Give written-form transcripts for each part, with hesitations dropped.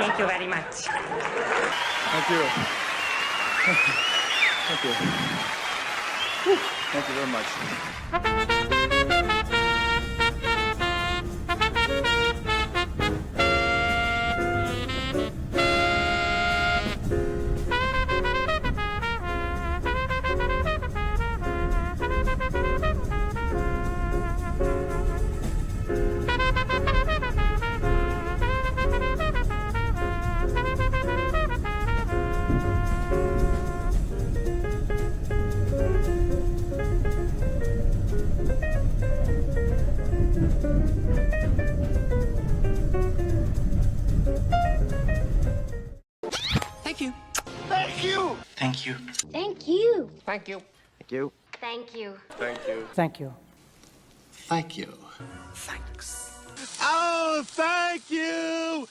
Thank you very much. Thank you. Thank you. Whew. Thank you very much. Thank you. Thank you. Thank you. Thank you. Thank you. Thank you. Thank you. Thank you. Thank you. Thank you. Thanks. Oh, thank you.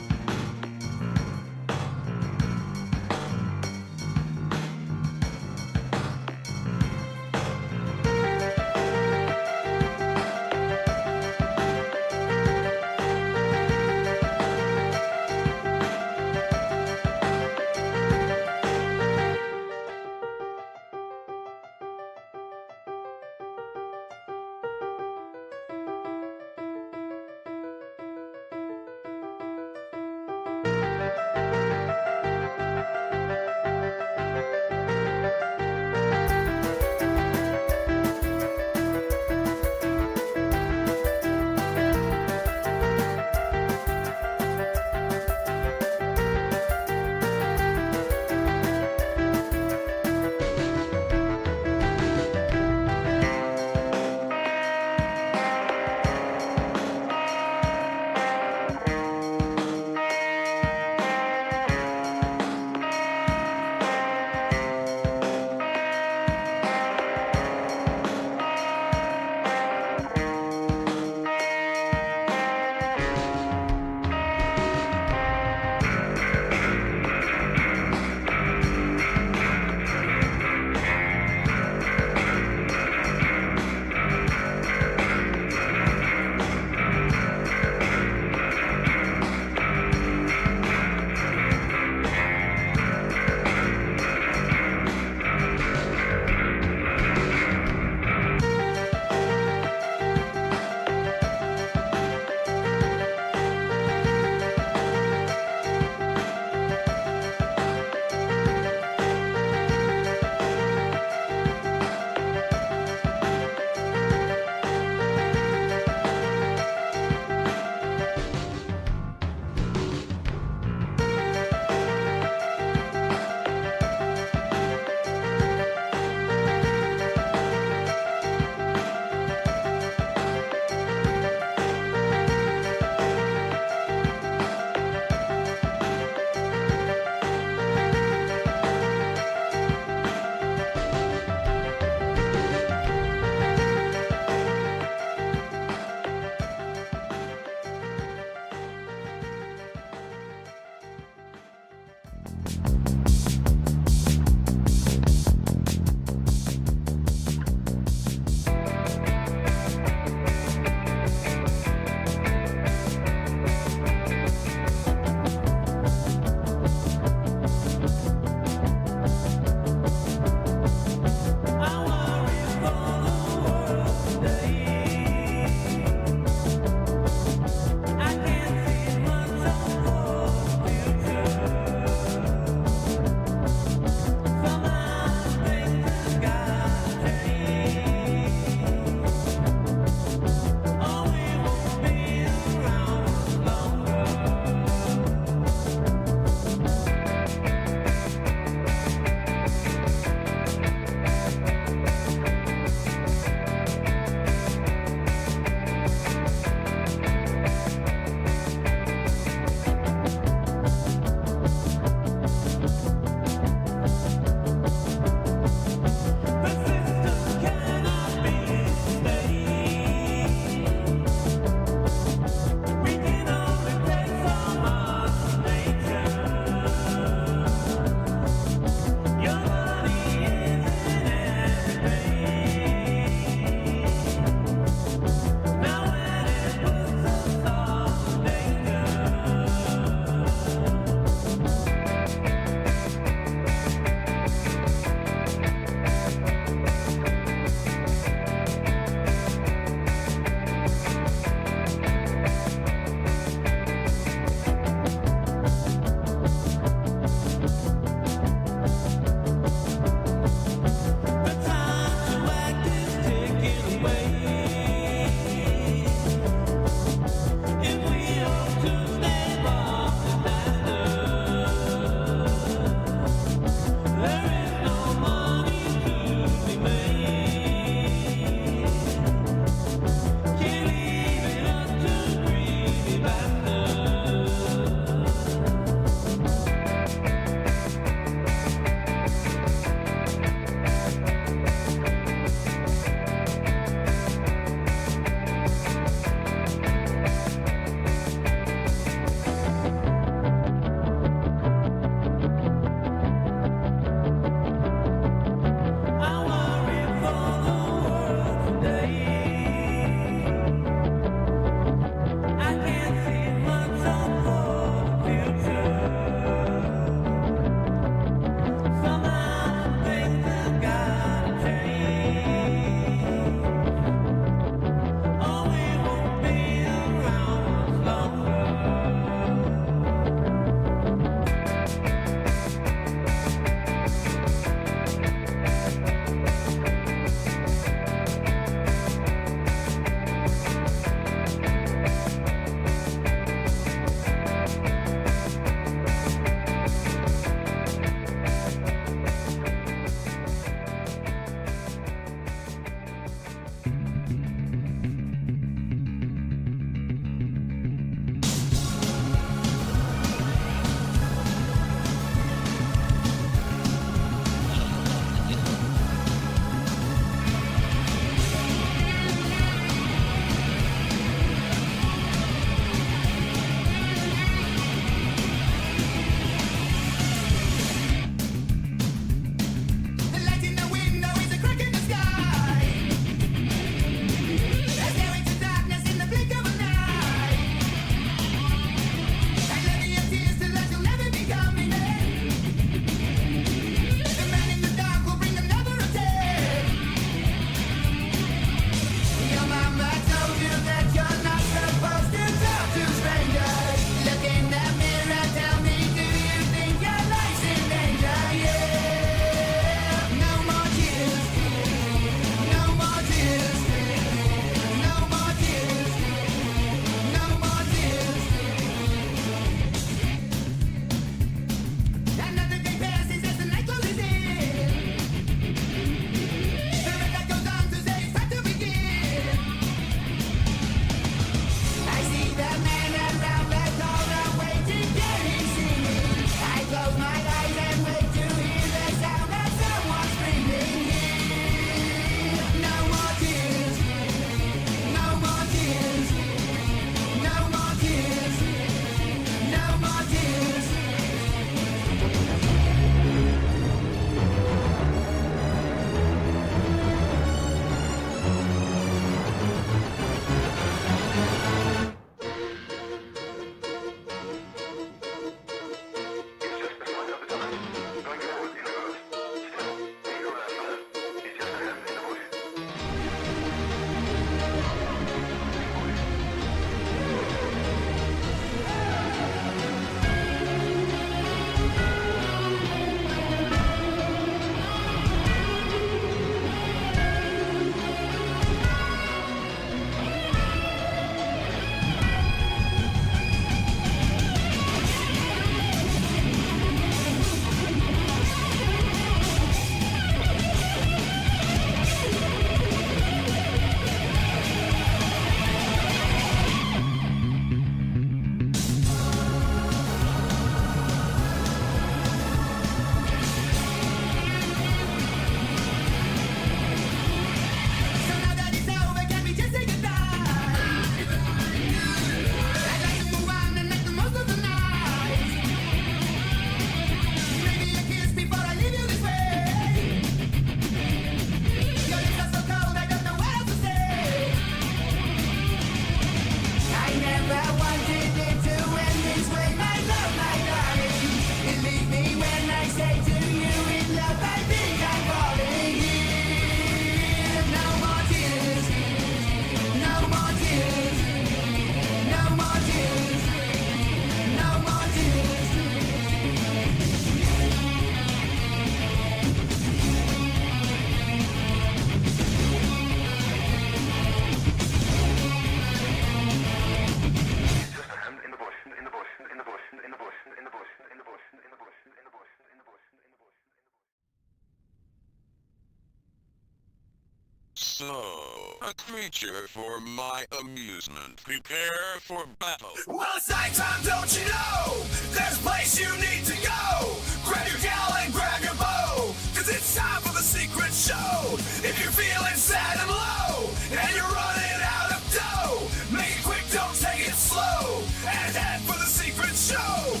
So, a creature for my amusement. Prepare for battle. Well, it's nighttime, don't you know? There's a place you need to go. Grab your gal and grab your bow, 'cause it's time for the secret show. If you're feeling sad and low, and you're running out of dough, make it quick, don't take it slow, and head for the secret show.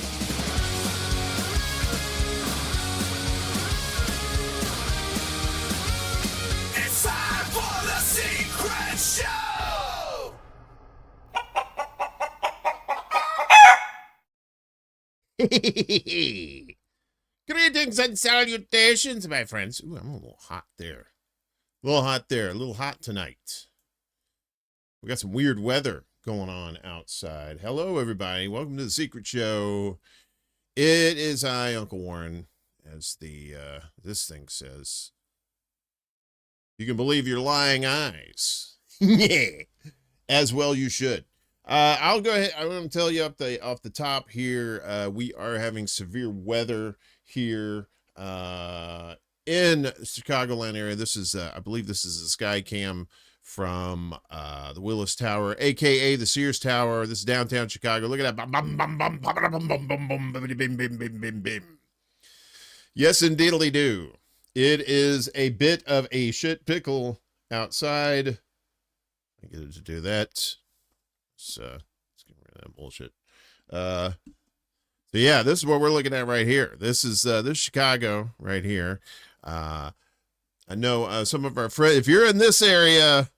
It's time for the secret show! Greetings and salutations, my friends. Ooh, I'm a little hot there. A little hot tonight. We got some weird weather going on outside. Hello, everybody. Welcome to the Secret Show. It is I, Uncle Warren, as the this thing says. You can believe your lying eyes. Yeah. As well you should. I'll go ahead. I want to tell you off the top here. We are having severe weather here in the Chicagoland area. This is, I believe, this is a sky cam from the Willis Tower, aka the Sears Tower. This is downtown Chicago. Look at that! Bum, bum, bum, bum, bum, bum, bum, bum, bim, bim, bim, bim, bim, bim. Yes, indeedly do. It is a bit of a shit pickle outside. I get it to do that. So let's get rid of that bullshit. So yeah, this is what we're looking at right here. This is this Chicago right here. I know some of our friends, if you're in this area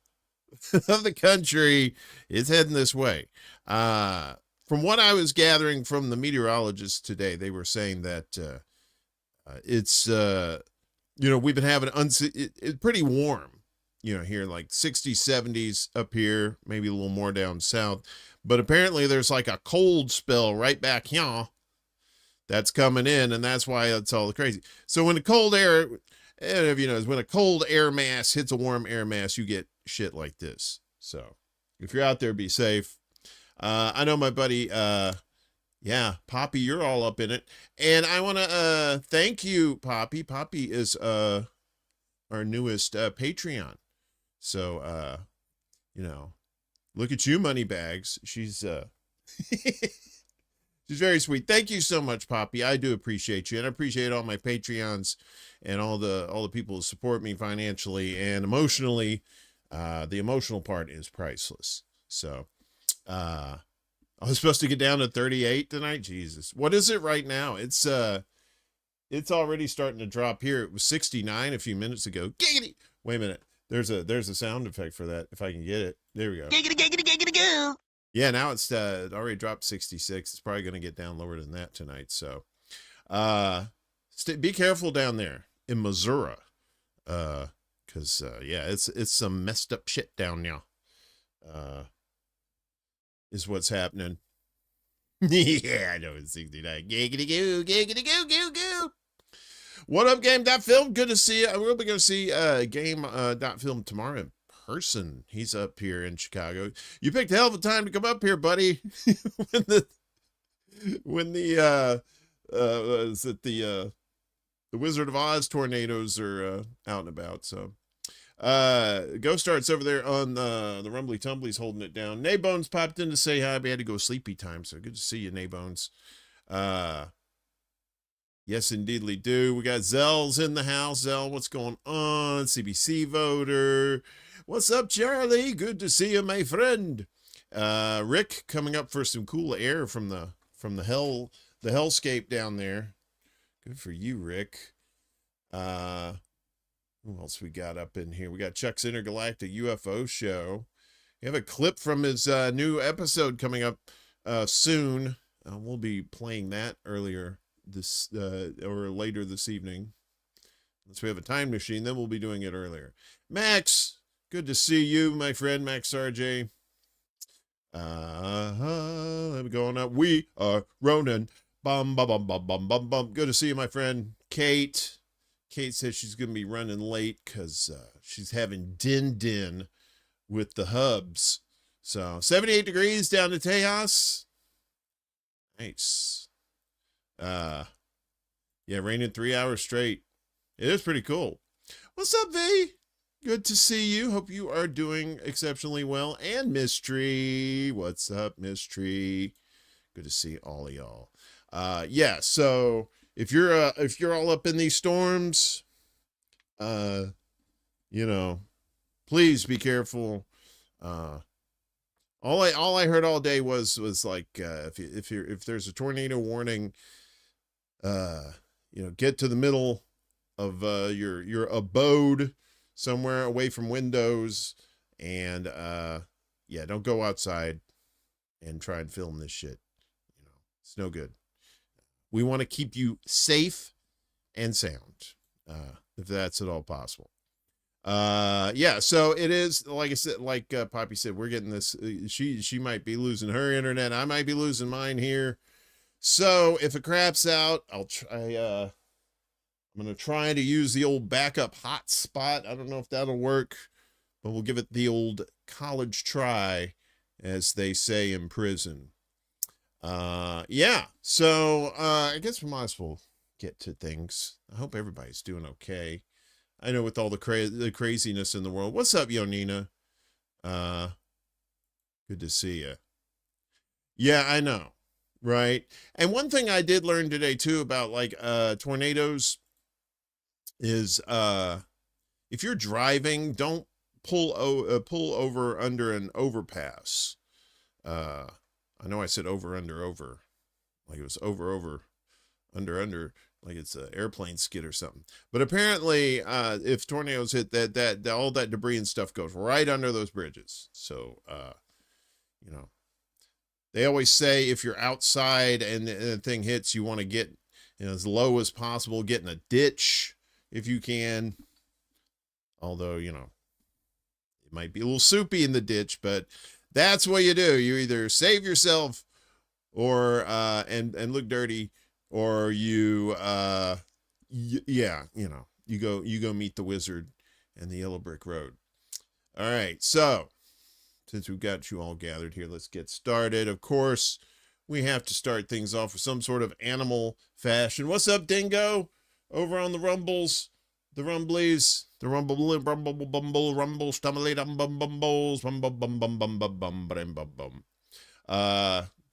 of the country, it's heading this way. From what I was gathering from the meteorologists today, they were saying that it's we've been having it's pretty warm. Here like 60s, 70s up here, maybe a little more down south. But apparently there's like a cold spell right back here that's coming in, and that's why it's all crazy. So when the cold air, if you know, when a cold air mass hits a warm air mass, you get shit like this. So if you're out there, be safe. I know my buddy, Poppy, you're all up in it. And I want to thank you, Poppy. Poppy is our newest Patreon. So, look at you, Moneybags. She's she's very sweet. Thank you so much, Poppy. I do appreciate you, and I appreciate all my Patreons and all the people who support me financially and emotionally. The emotional part is priceless. So, I was supposed to get down to 38 tonight. Jesus, what is it right now? It's already starting to drop here. It was 69 a few minutes ago. Giggity! Wait a minute. There's a sound effect for that, if I can get it. There we go. Giggity, giggity, giggity, goo. Yeah, now it's it already dropped 66. It's probably going to get down lower than that tonight. So, be careful down there in Missouri, because it's some messed up shit down there. Is what's happening. Yeah, I know it's 69. Giggity goo, giggity goo, goo, goo. What up, Game.Film? Good to see you. We'll be going to see Game.Film tomorrow in person. He's up here in Chicago. You picked a hell of a time to come up here, buddy. when the Wizard of Oz tornadoes are out and about. So Ghost Art's over there on the Rumbly Tumblies holding it down. Naybones popped in to say hi. We had to go sleepy time, so good to see you, Naybones. Yes, indeedly do. We got Zell's in the house. Zell, what's going on? CBC voter. What's up, Charlie? Good to see you, my friend. Rick coming up for some cool air from the hellscape down there. Good for you, Rick. Who else we got up in here? We got Chuck's Intergalactic UFO show. We have a clip from his new episode coming up soon. We'll be playing that earlier or later this evening. Unless we have a time machine, then we'll be doing it earlier. Max, good to see you, my friend, Max RJ. Let me go on up. We are Ronan. Bum, bum, bum, bum, bum, bum, bum. Good to see you, my friend. Kate says she's going to be running late because she's having din with the hubs. So 78 degrees down to Tejas. Nice. Yeah, raining 3 hours straight. It is pretty cool. What's up, V? Good to see you. Hope you are doing exceptionally well. And Mystery, what's up, Mystery? Good to see all of y'all. Yeah. So if you're all up in these storms, you know, please be careful. All I heard all day was like if there's a tornado warning, you know, get to the middle of your abode somewhere away from windows, and yeah, don't go outside and try and film this shit. You know, it's no good. We want to keep you safe and sound, if that's at all possible. Yeah, so it is, like I said, like Poppy said, we're getting this, she might be losing her internet, I might be losing mine here. So if it craps out, I'll try, I'm going to try to use the old backup hotspot. I don't know if that'll work, but we'll give it the old college try, as they say in prison. Yeah, so I guess we might as well get to things. I hope everybody's doing okay. I know with all the craziness in the world. What's up, Yonina? Good to see you. Yeah, I know, right? And one thing I did learn today too about like tornadoes is if you're driving, don't pull over under an overpass. I know I said over, like it was over, under, like it's an airplane skid or something. But apparently, if tornadoes hit, that all that debris and stuff goes right under those bridges. So, you know, they always say if you're outside and the thing hits, you want to get, you know, as low as possible, get in a ditch if you can. Although, you know, it might be a little soupy in the ditch, but that's what you do. You either save yourself or and look dirty, or you yeah, you know, you go meet the wizard and the yellow brick road. All right, so since we've got you all gathered here, let's get started. Of course, we have to start things off with some sort of animal fashion. What's up, Dingo? Over on the Rumbles, the Rumblies, the rumble, stumbley, bumbles,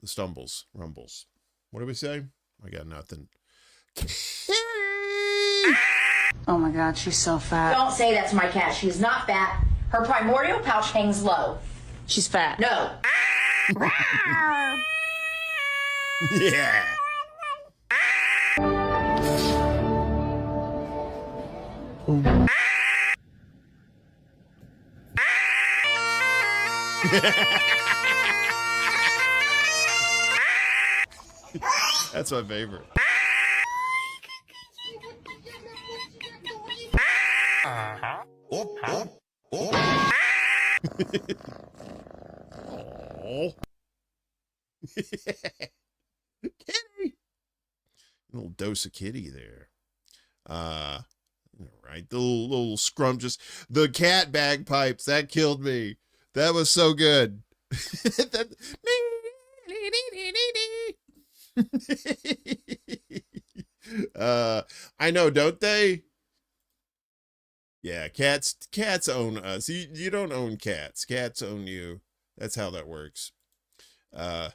the stumbles, rumbles. What do we say? I got nothing. Oh my God, she's so fat. Don't say that to my cat. She's not fat. Her primordial pouch hangs low. She's fat. No. Yeah. That's my favorite. Oh. Kitty. A little dose of kitty there. Right, the little scrumptious, the cat bagpipes, that killed me. That was so good. I know, don't they? Yeah, cats own us. You don't own cats. Cats own you. That's how that works. Yeah,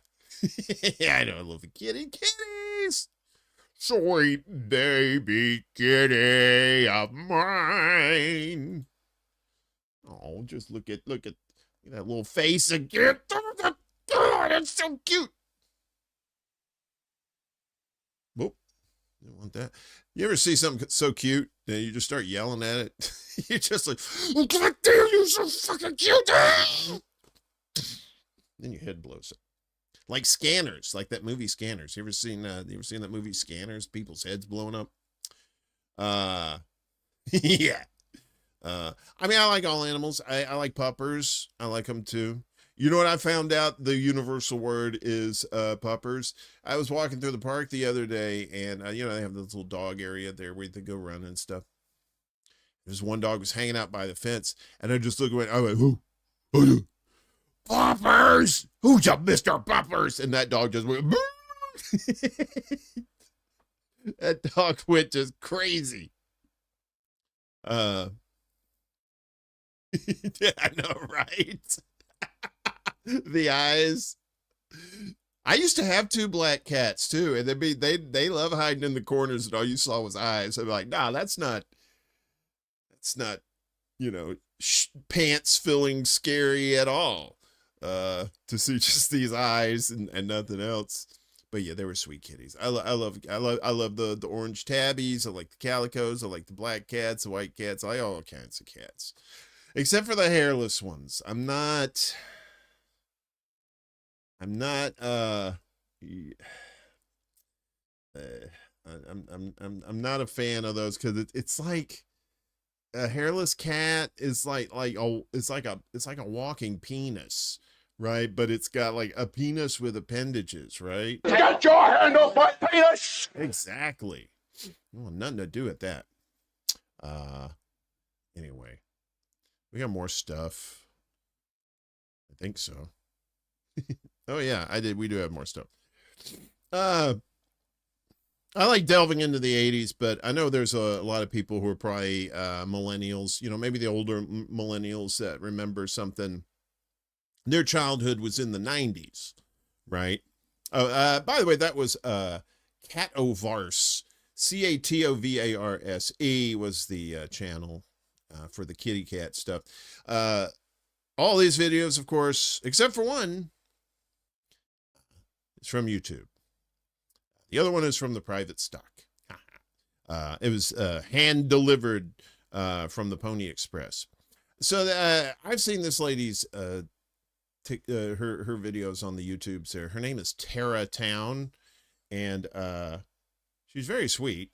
I know, I love the kitties. Sweet baby kitty of mine. Oh, just look at that little face again. Oh, that's so cute. Whoop. Didn't want that. You ever see something so cute that you just start yelling at it? You're just like, oh, God damn, you're so fucking cute. Then your head blows up. Like Scanners, like that movie Scanners. You ever seen that movie Scanners? People's heads blowing up. Yeah. I mean, I like all animals. I like puppers. I like them too. You know what I found out? The universal word is puppers. I was walking through the park the other day, and you know, they have this little dog area there where they go run and stuff. There's one dog was hanging out by the fence, and I just looked away. I went, who? Poppers! Who's your Mr. Poppers? And that dog just went, that dog went just crazy. Yeah, I know, right? The eyes. I used to have 2 black cats too, and they love hiding in the corners, and all you saw was eyes. I'm like, nah, that's not, you know, pants filling scary at all. To see just these eyes and nothing else. But yeah, they were sweet kitties. I love the orange tabbies. I like the calicos. I like the black cats, the white cats. I like all kinds of cats, except for the hairless ones. I'm not I'm not not a fan of those, because it's like a hairless cat is it's like a walking penis, right? But it's got like a penis with appendages, right? Get your hand off my penis! Exactly. Well, nothing to do with that. Anyway, we got more stuff. I think so. Oh yeah, we do have more stuff. I like delving into the 80s, but I know there's a lot of people who are probably millennials, you know, maybe the older millennials that remember something. Their childhood was in the 90s, right? By the way, that was Catovars. Catovars was the channel for the kitty cat stuff. All these videos, of course, except for one, is from YouTube. The other one is from the private stock. It was hand delivered from the Pony Express. So I've seen this lady's her videos on the YouTubes there. Her name is Tara Town, and she's very sweet.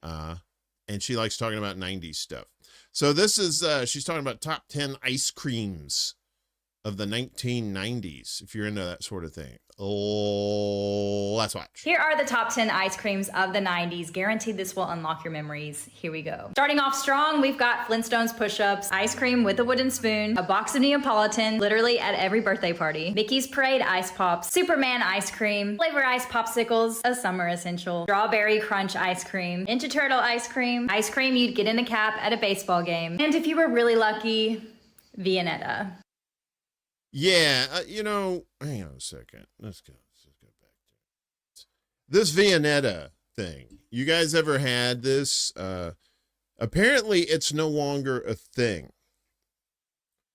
And she likes talking about 90s stuff. So this is she's talking about top 10 ice creams of the 1990s, if you're into that sort of thing. Oh, let's watch. Here are the top 10 ice creams of the 90s. Guaranteed this will unlock your memories. Here we go. Starting off strong, we've got Flintstones push-ups, ice cream with a wooden spoon, a box of Neapolitan, literally at every birthday party, Mickey's Parade ice pops, Superman ice cream, flavor ice popsicles, a summer essential, strawberry crunch ice cream, Ninja Turtle ice cream you'd get in a cap at a baseball game, and if you were really lucky, Viennetta. Yeah, you know, hang on a second. Let's go back to it. This Viennetta thing. You guys ever had this? Apparently it's no longer a thing.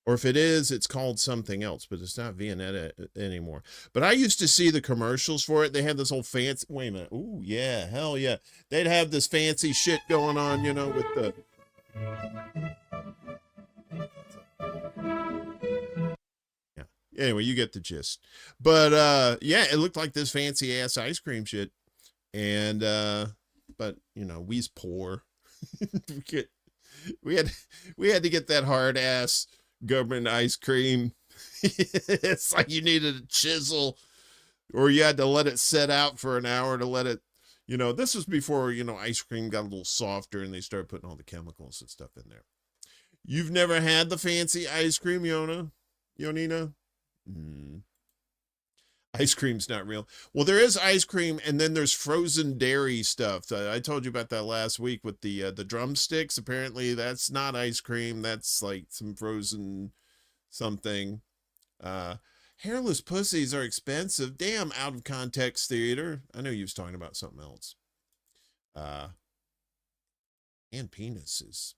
Or if it is, it's called something else, but it's not Viennetta anymore. But I used to see the commercials for it. They had this whole fancy, wait a minute. Ooh, yeah, hell yeah. They'd have this fancy shit going on, you know, with the... Anyway, you get the gist. But yeah, it looked like this fancy ass ice cream shit. And but you know, we's poor. we had to get that hard ass government ice cream. It's like you needed a chisel, or you had to let it set out for an hour to let it, you know, this was before, you know, ice cream got a little softer and they started putting all the chemicals and stuff in there. You've never had the fancy ice cream, Yonina? Ice cream's not real. Well, there is ice cream, and then there's frozen dairy stuff. I told you about that last week with the drumsticks. Apparently, that's not ice cream. That's like some frozen something. Hairless pussies are expensive. Damn, out of context theater. I know you was talking about something else. And penises.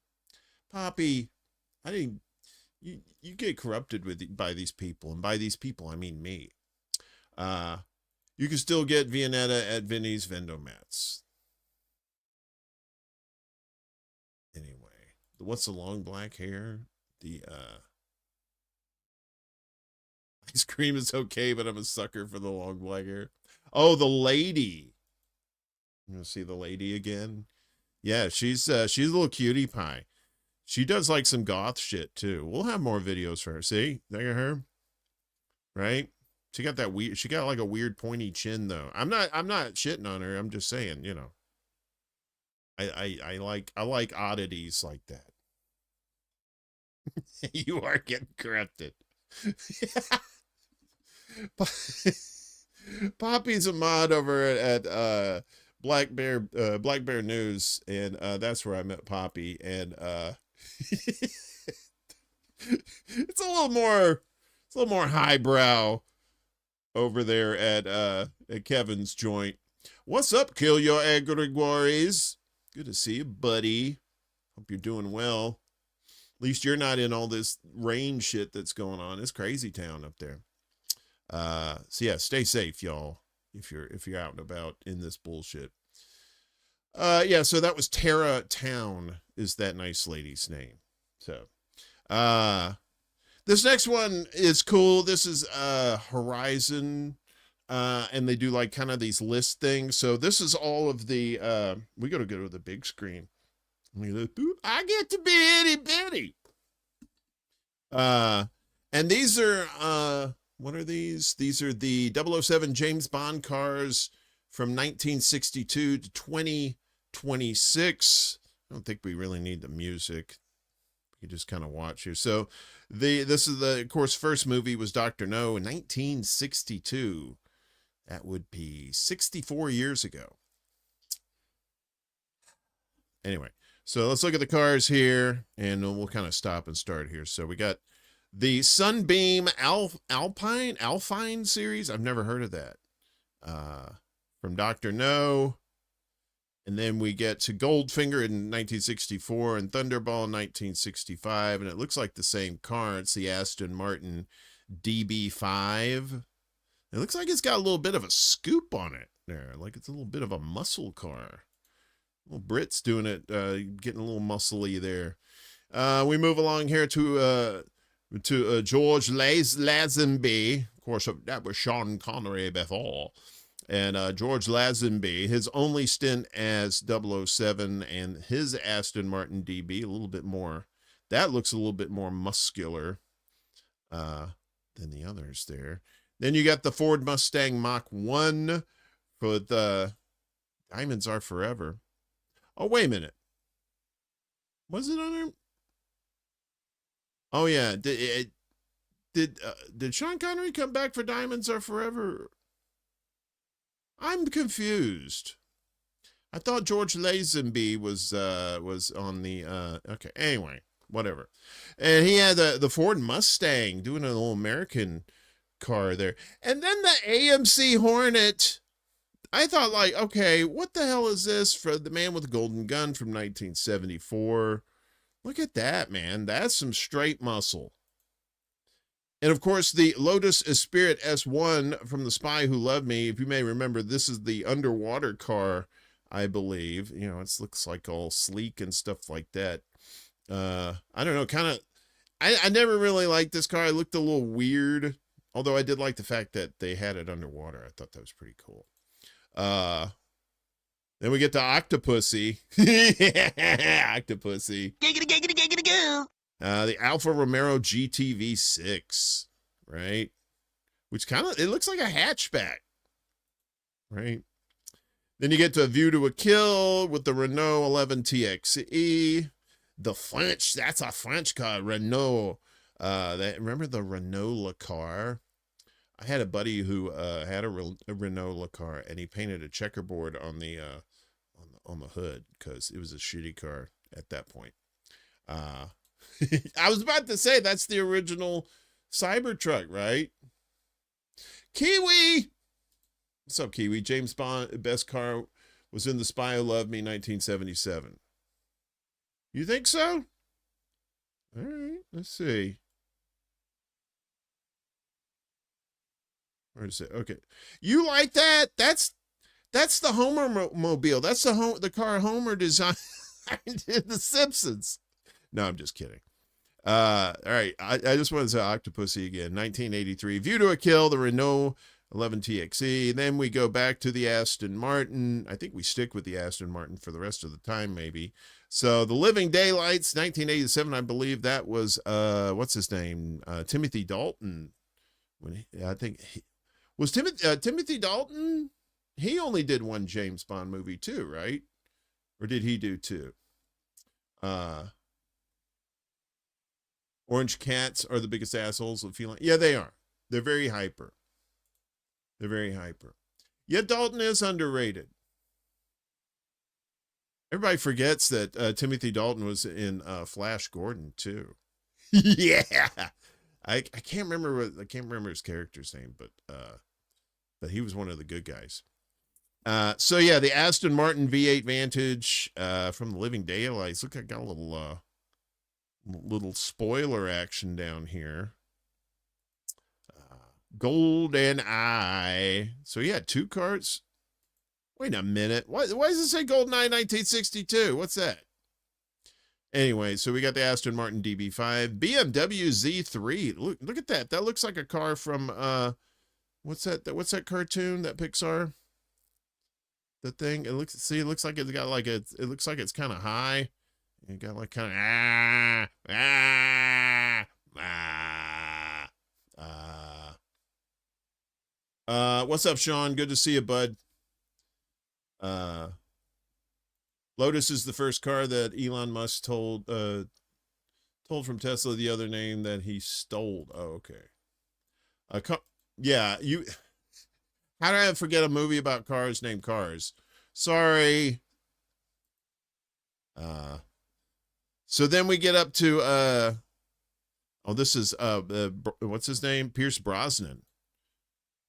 Poppy, I didn't. You get corrupted by these people, and by these people I mean me. You can still get Viennetta at Vinny's Vendomats. Anyway, what's the long black hair? The ice cream is okay, but I'm a sucker for the long black hair. Oh, the lady. You want to see the lady again? Yeah, she's a little cutie pie. She does like some goth shit too. We'll have more videos for her. See, look at her, right? She got that weird. She got like a weird pointy chin though. I'm not shitting on her. I'm just saying, you know. I like oddities like that. You are getting corrupted. Poppy's a mod over at Black Bear News, and that's where I met Poppy, and It's a little more highbrow over there at Kevin's joint. What's up, Kill Your Egregoires? Good to see you, buddy. Hope you're doing well. At least you're not in all this rain shit that's going on. It's crazy town up there. So yeah, stay safe, y'all, if you're out and about in this bullshit. Yeah, so that was Tara Town is that nice lady's name. So this next one is cool. This is Horizon, and they do like kind of these list things. So this is all of the we gotta go to the big screen. I get to be itty bitty. And these are what are these? These are the 007 James Bond cars from 1962 to 2026. I don't think we really need the music. You just kind of watch here. So this is the, of course, first movie was Dr. No in 1962. That would be 64 years ago. Anyway, so let's look at the cars here, and we'll kind of stop and start here. So we got the Sunbeam Alpine series. I've never heard of that. From Dr. No. And then we get to Goldfinger in 1964 and Thunderball in 1965. And it looks like the same car. It's the Aston Martin DB5. It looks like it's got a little bit of a scoop on it there. Like it's a little bit of a muscle car. Little Brits doing it, getting a little muscly there. We move along here to George Lazenby. Of course, that was Sean Connery before. And George Lazenby, his only stint as 007 and his Aston Martin DB, a little bit more. That looks a little bit more muscular than the others there. Then you got the Ford Mustang Mach 1 for the Diamonds Are Forever. Oh, wait a minute. Was it on there? Oh, yeah. Did Sean Connery come back for Diamonds Are Forever? I'm confused. I thought George Lazenby was on the okay. Anyway, whatever. And he had the Ford Mustang doing a little American car there. And then the AMC Hornet. I thought, like, okay, what the hell is this for the Man with the Golden Gun from 1974? Look at that, man. That's some straight muscle. And, of course, the Lotus Esprit S1 from The Spy Who Loved Me. If you may remember, this is the underwater car, I believe. You know, it looks like all sleek and stuff like that. I don't know, kind of... I never really liked this car. It looked a little weird. Although I did like the fact that they had it underwater. I thought that was pretty cool. Then we get to Octopussy. Octopussy. The Alfa Romero GTV6, right? Which kind of, it looks like a hatchback, right? Then you get to A View to a Kill with the Renault 11 TXE. The French, that's a French car, Renault. Remember the Renault Le Car? I had a buddy who had a Renault Le Car, and he painted a checkerboard on the hood because it was a shitty car at that point. I was about to say that's the original Cybertruck, right? Kiwi! What's up, Kiwi? James Bond, best car was in The Spy Who Loved Me, 1977. You think so? All right, let's see. Where is it? Okay. You like that? That's the Homer mobile. That's the car Homer designed in The Simpsons. No, I'm just kidding. All right. I just want to say Octopussy again. 1983. View to a Kill, the Renault 11 TXE. Then we go back to the Aston Martin. I think we stick with the Aston Martin for the rest of the time, maybe. So the Living Daylights, 1987. I believe that was what's his name? Timothy Dalton. Was Timothy Dalton? He only did one James Bond movie too, right? Or did he do two? Orange cats are the biggest assholes of feline. Yeah, they are. They're very hyper. They're very hyper. Yet Dalton is underrated. Everybody forgets that Timothy Dalton was in Flash Gordon too. Yeah. I can't remember his character's name, but he was one of the good guys. So yeah, the Aston Martin V8 Vantage from the Living Daylights. Look, I got a little spoiler action down here. Golden Eye. So yeah, 2 cards. Wait a minute. Why does it say Golden Eye 1962? What's that? Anyway, so we got the Aston Martin DB5, BMW Z3. Look at that. That looks like a car from what's that cartoon, that Pixar? The thing. It looks like it's got like it looks like it's kind of high. It got like kind of what's up, Sean? Good to see you, bud. Lotus is the first car that Elon Musk told from Tesla the other name that he stole. Oh, okay. Yeah, you. How did I forget a movie about cars named Cars? Sorry. So then we get up to this is what's his name? Pierce Brosnan,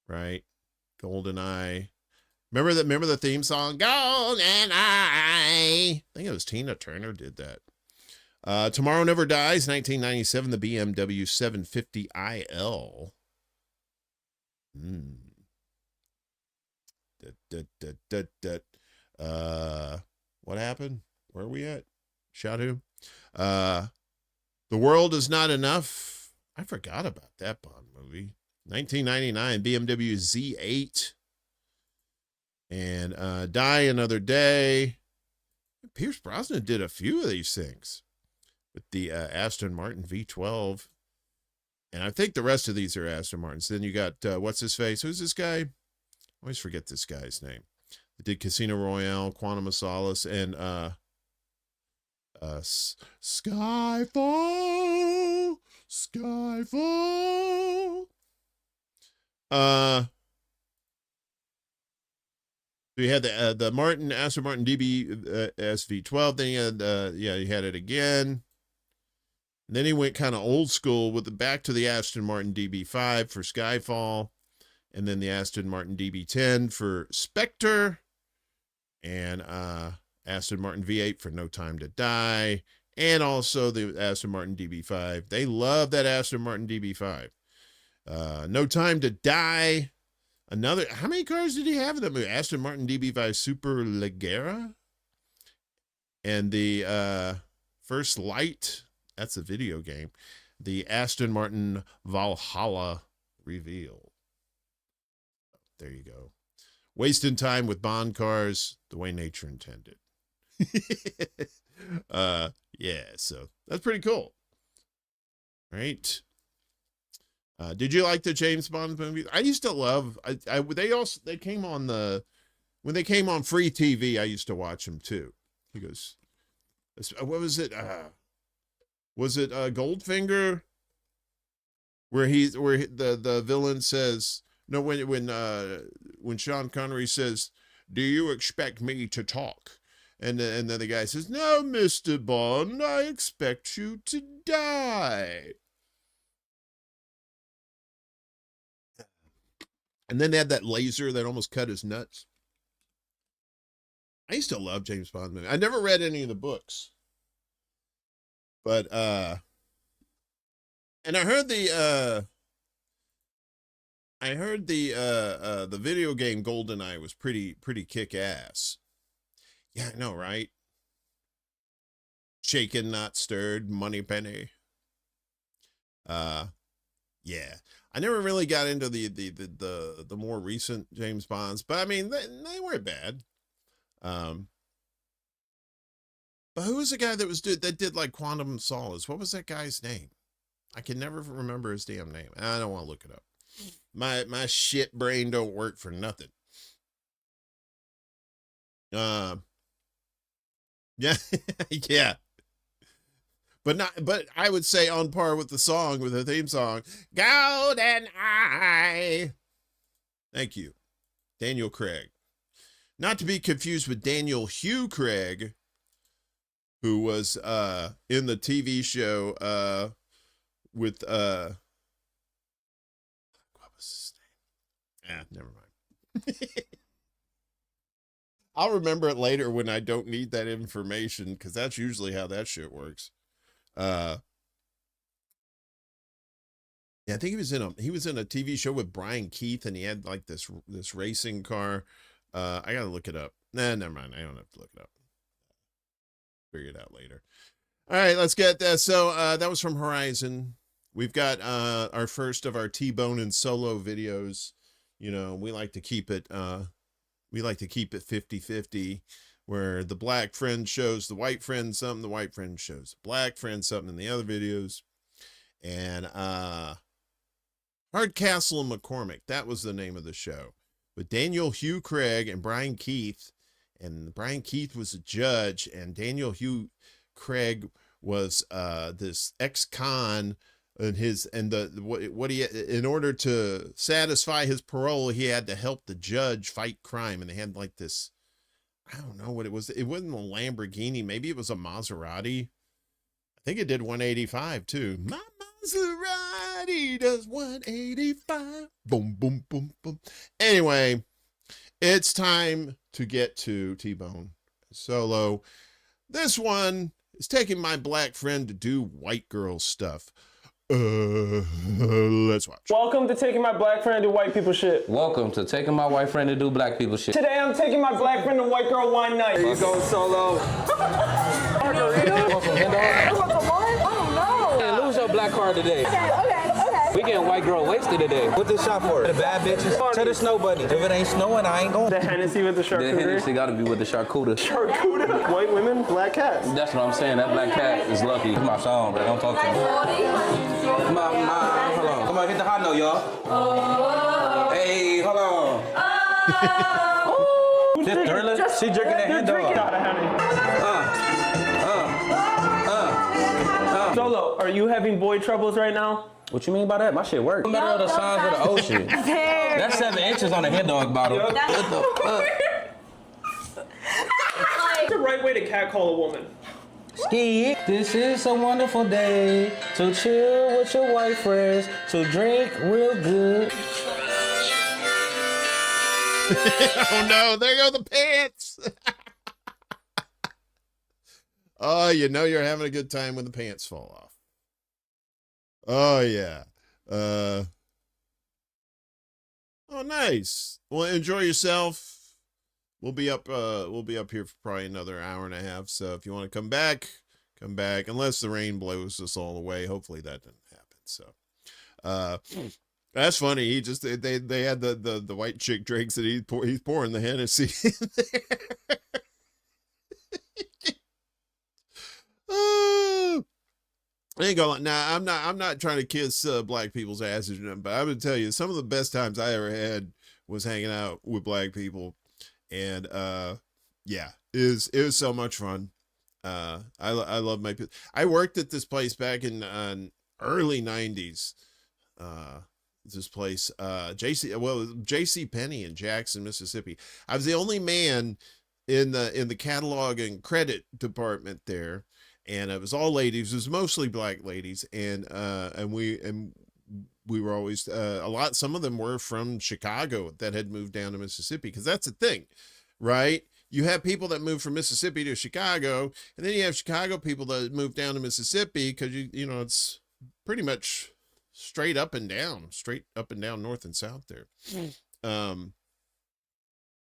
right? GoldenEye. Remember the theme song? GoldenEye. I think it was Tina Turner did that. Tomorrow Never Dies, 1997, the BMW 750iL. What happened? Where are we at? Shadow. The World Is Not Enough. I forgot about that Bond movie. 1999, BMW Z8. And Die Another Day. Pierce Brosnan did a few of these things with the Aston Martin V12. And I think the rest of these are Aston Martins. Then you got, what's his face? Who's this guy? I always forget this guy's name. They did Casino Royale, Quantum of Solace, and Skyfall. So you had the Aston Martin DB SV12. Then you had you had it again. And then he went kind of old school with back to the Aston Martin DB5 for Skyfall, and then the Aston Martin DB10 for Spectre, and Aston Martin V8 for No Time to Die, and also the Aston Martin DB5. They love that Aston Martin DB5. No Time to Die. Another, how many cars did he have in that movie? Aston Martin DB5 Super Leggera. And the First Light, that's a video game. The Aston Martin Valhalla Reveal. There you go. Wasting time with Bond cars the way nature intended. Yeah, so that's pretty cool. Right? Did you like the James Bond movies? I used to love. They came on when they came on free TV. I used to watch them too. He goes, what was it? Was it Goldfinger? Where the villain says no, when Sean Connery says, "Do you expect me to talk?" And then the guy says, "No, Mr. Bond, I expect you to die." And then they had that laser that almost cut his nuts. I used to love James Bond movies. I never read any of the books. But and I heard the video game GoldenEye was pretty kick-ass. Yeah, I know, right? Shaken, not stirred, money penny. Yeah. I never really got into the more recent James Bonds, but I mean they weren't bad. But who was the guy that did like Quantum of Solace? What was that guy's name? I can never remember his damn name. I don't want to look it up. My shit brain don't work for nothing. Yeah. Yeah. But I would say on par with the song, with the theme song, Golden Eye. Thank you. Daniel Craig. Not to be confused with Daniel Hugh Craig, who was in the TV show with what was his name? Never mind. I'll remember it later when I don't need that information, because that's usually how that shit works. Yeah, I think he was in a TV show with Brian Keith, and he had like this racing car. I gotta look it up. Nah, never mind. I don't have to look it up. Figure it out later. All right, let's get that. So that was from Horizon. We've got our first of our T-Bone and Solo videos. You know, we like to keep it 50-50, where the black friend shows the white friend something, the white friend shows the black friend something in the other videos. And Hardcastle and McCormick, that was the name of the show, with Daniel Hugh Craig and Brian Keith. And Brian Keith was a judge, and Daniel Hugh Craig was this ex-con, and in order to satisfy his parole, he had to help the judge fight crime. And they had like this, I don't know what it was. It wasn't a Lamborghini. Maybe it was a Maserati. I think it did 185 too. My Maserati does 185. Boom, boom, boom, boom. Anyway, it's time to get to T-Bone Solo. This one is taking my black friend to do white girl stuff. Let's watch. Welcome to taking my black friend to white people shit. Welcome to taking my white friend to do black people shit. Today I'm taking my black friend to white girl wine night. There you go, Solo. Margarita? Want some hen dog? You want some what? Oh no. Hey, lose your black card today. Okay. We getting white girl wasted today. What this shop for? The bad bitches to the snow bunny. If it ain't snowing, I ain't going. The Hennessy with the charcuterie. The Hennessy gotta be with the charcuterie. Charcuterie? White women, black cats. That's what I'm saying. That black cat is lucky. It's my song, bro. Don't talk to me. Hold on. Come on, hit the hot note, y'all. Oh. Hey, hold on. Oh. Just Thriller? She drinking that hen dog. Solo, are you having boy troubles right now? What you mean by that? My shit work. No matter of the signs of the ocean. That's 7 inches on a hen dog bottle. What the fuck? What's the right way to catcall a woman? Ski. This is a wonderful day to chill with your white friends, to drink real good. Oh no, there go the pants. Oh, you know you're having a good time when the pants fall off. Oh yeah. Oh, nice. Well, enjoy yourself. We'll be up here for probably another hour and a half. So if you want to come back, unless the rain blows us all away. Hopefully that didn't happen. So that's funny. He just they had the white chick drinks that he's pouring the Hennessy in there. I ain't gonna. Nah, I'm not trying to kiss black people's asses or nothing, but I'm gonna tell you, some of the best times I ever had was hanging out with black people, and yeah, it was so much fun. I love my people. I worked at this place back in early '90s. This place, J.C. Penney in Jackson, Mississippi. I was the only man in the catalog and credit department there. And it was all ladies. It was mostly black ladies, and we were always some of them were from Chicago that had moved down to Mississippi, because that's the thing, right? You have people that move from Mississippi to Chicago, and then you have Chicago people that move down to Mississippi, because you know it's pretty much straight up and down, north and south there.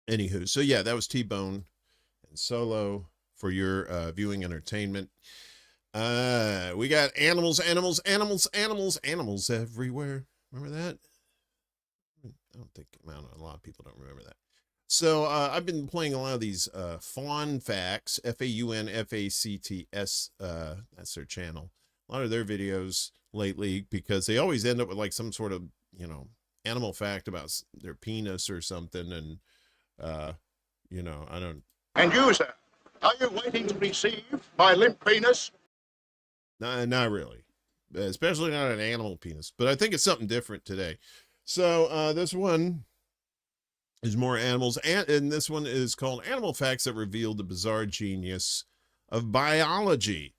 Anywho, so yeah, that was T-Bone and Solo for your viewing entertainment. We got animals everywhere. Remember that? I don't know, a lot of people don't remember that. So I've been playing a lot of these faun facts, FAUNFACTS, that's their channel. A lot of their videos lately, because they always end up with like some sort of, you know, animal fact about their penis or something, and you know, I don't. And you, sir, are you waiting to receive my limp penis? Not really, especially not an animal penis, but I think it's something different today. So this one is more animals, and this one is called Animal Facts That Reveal the Bizarre Genius of Biology.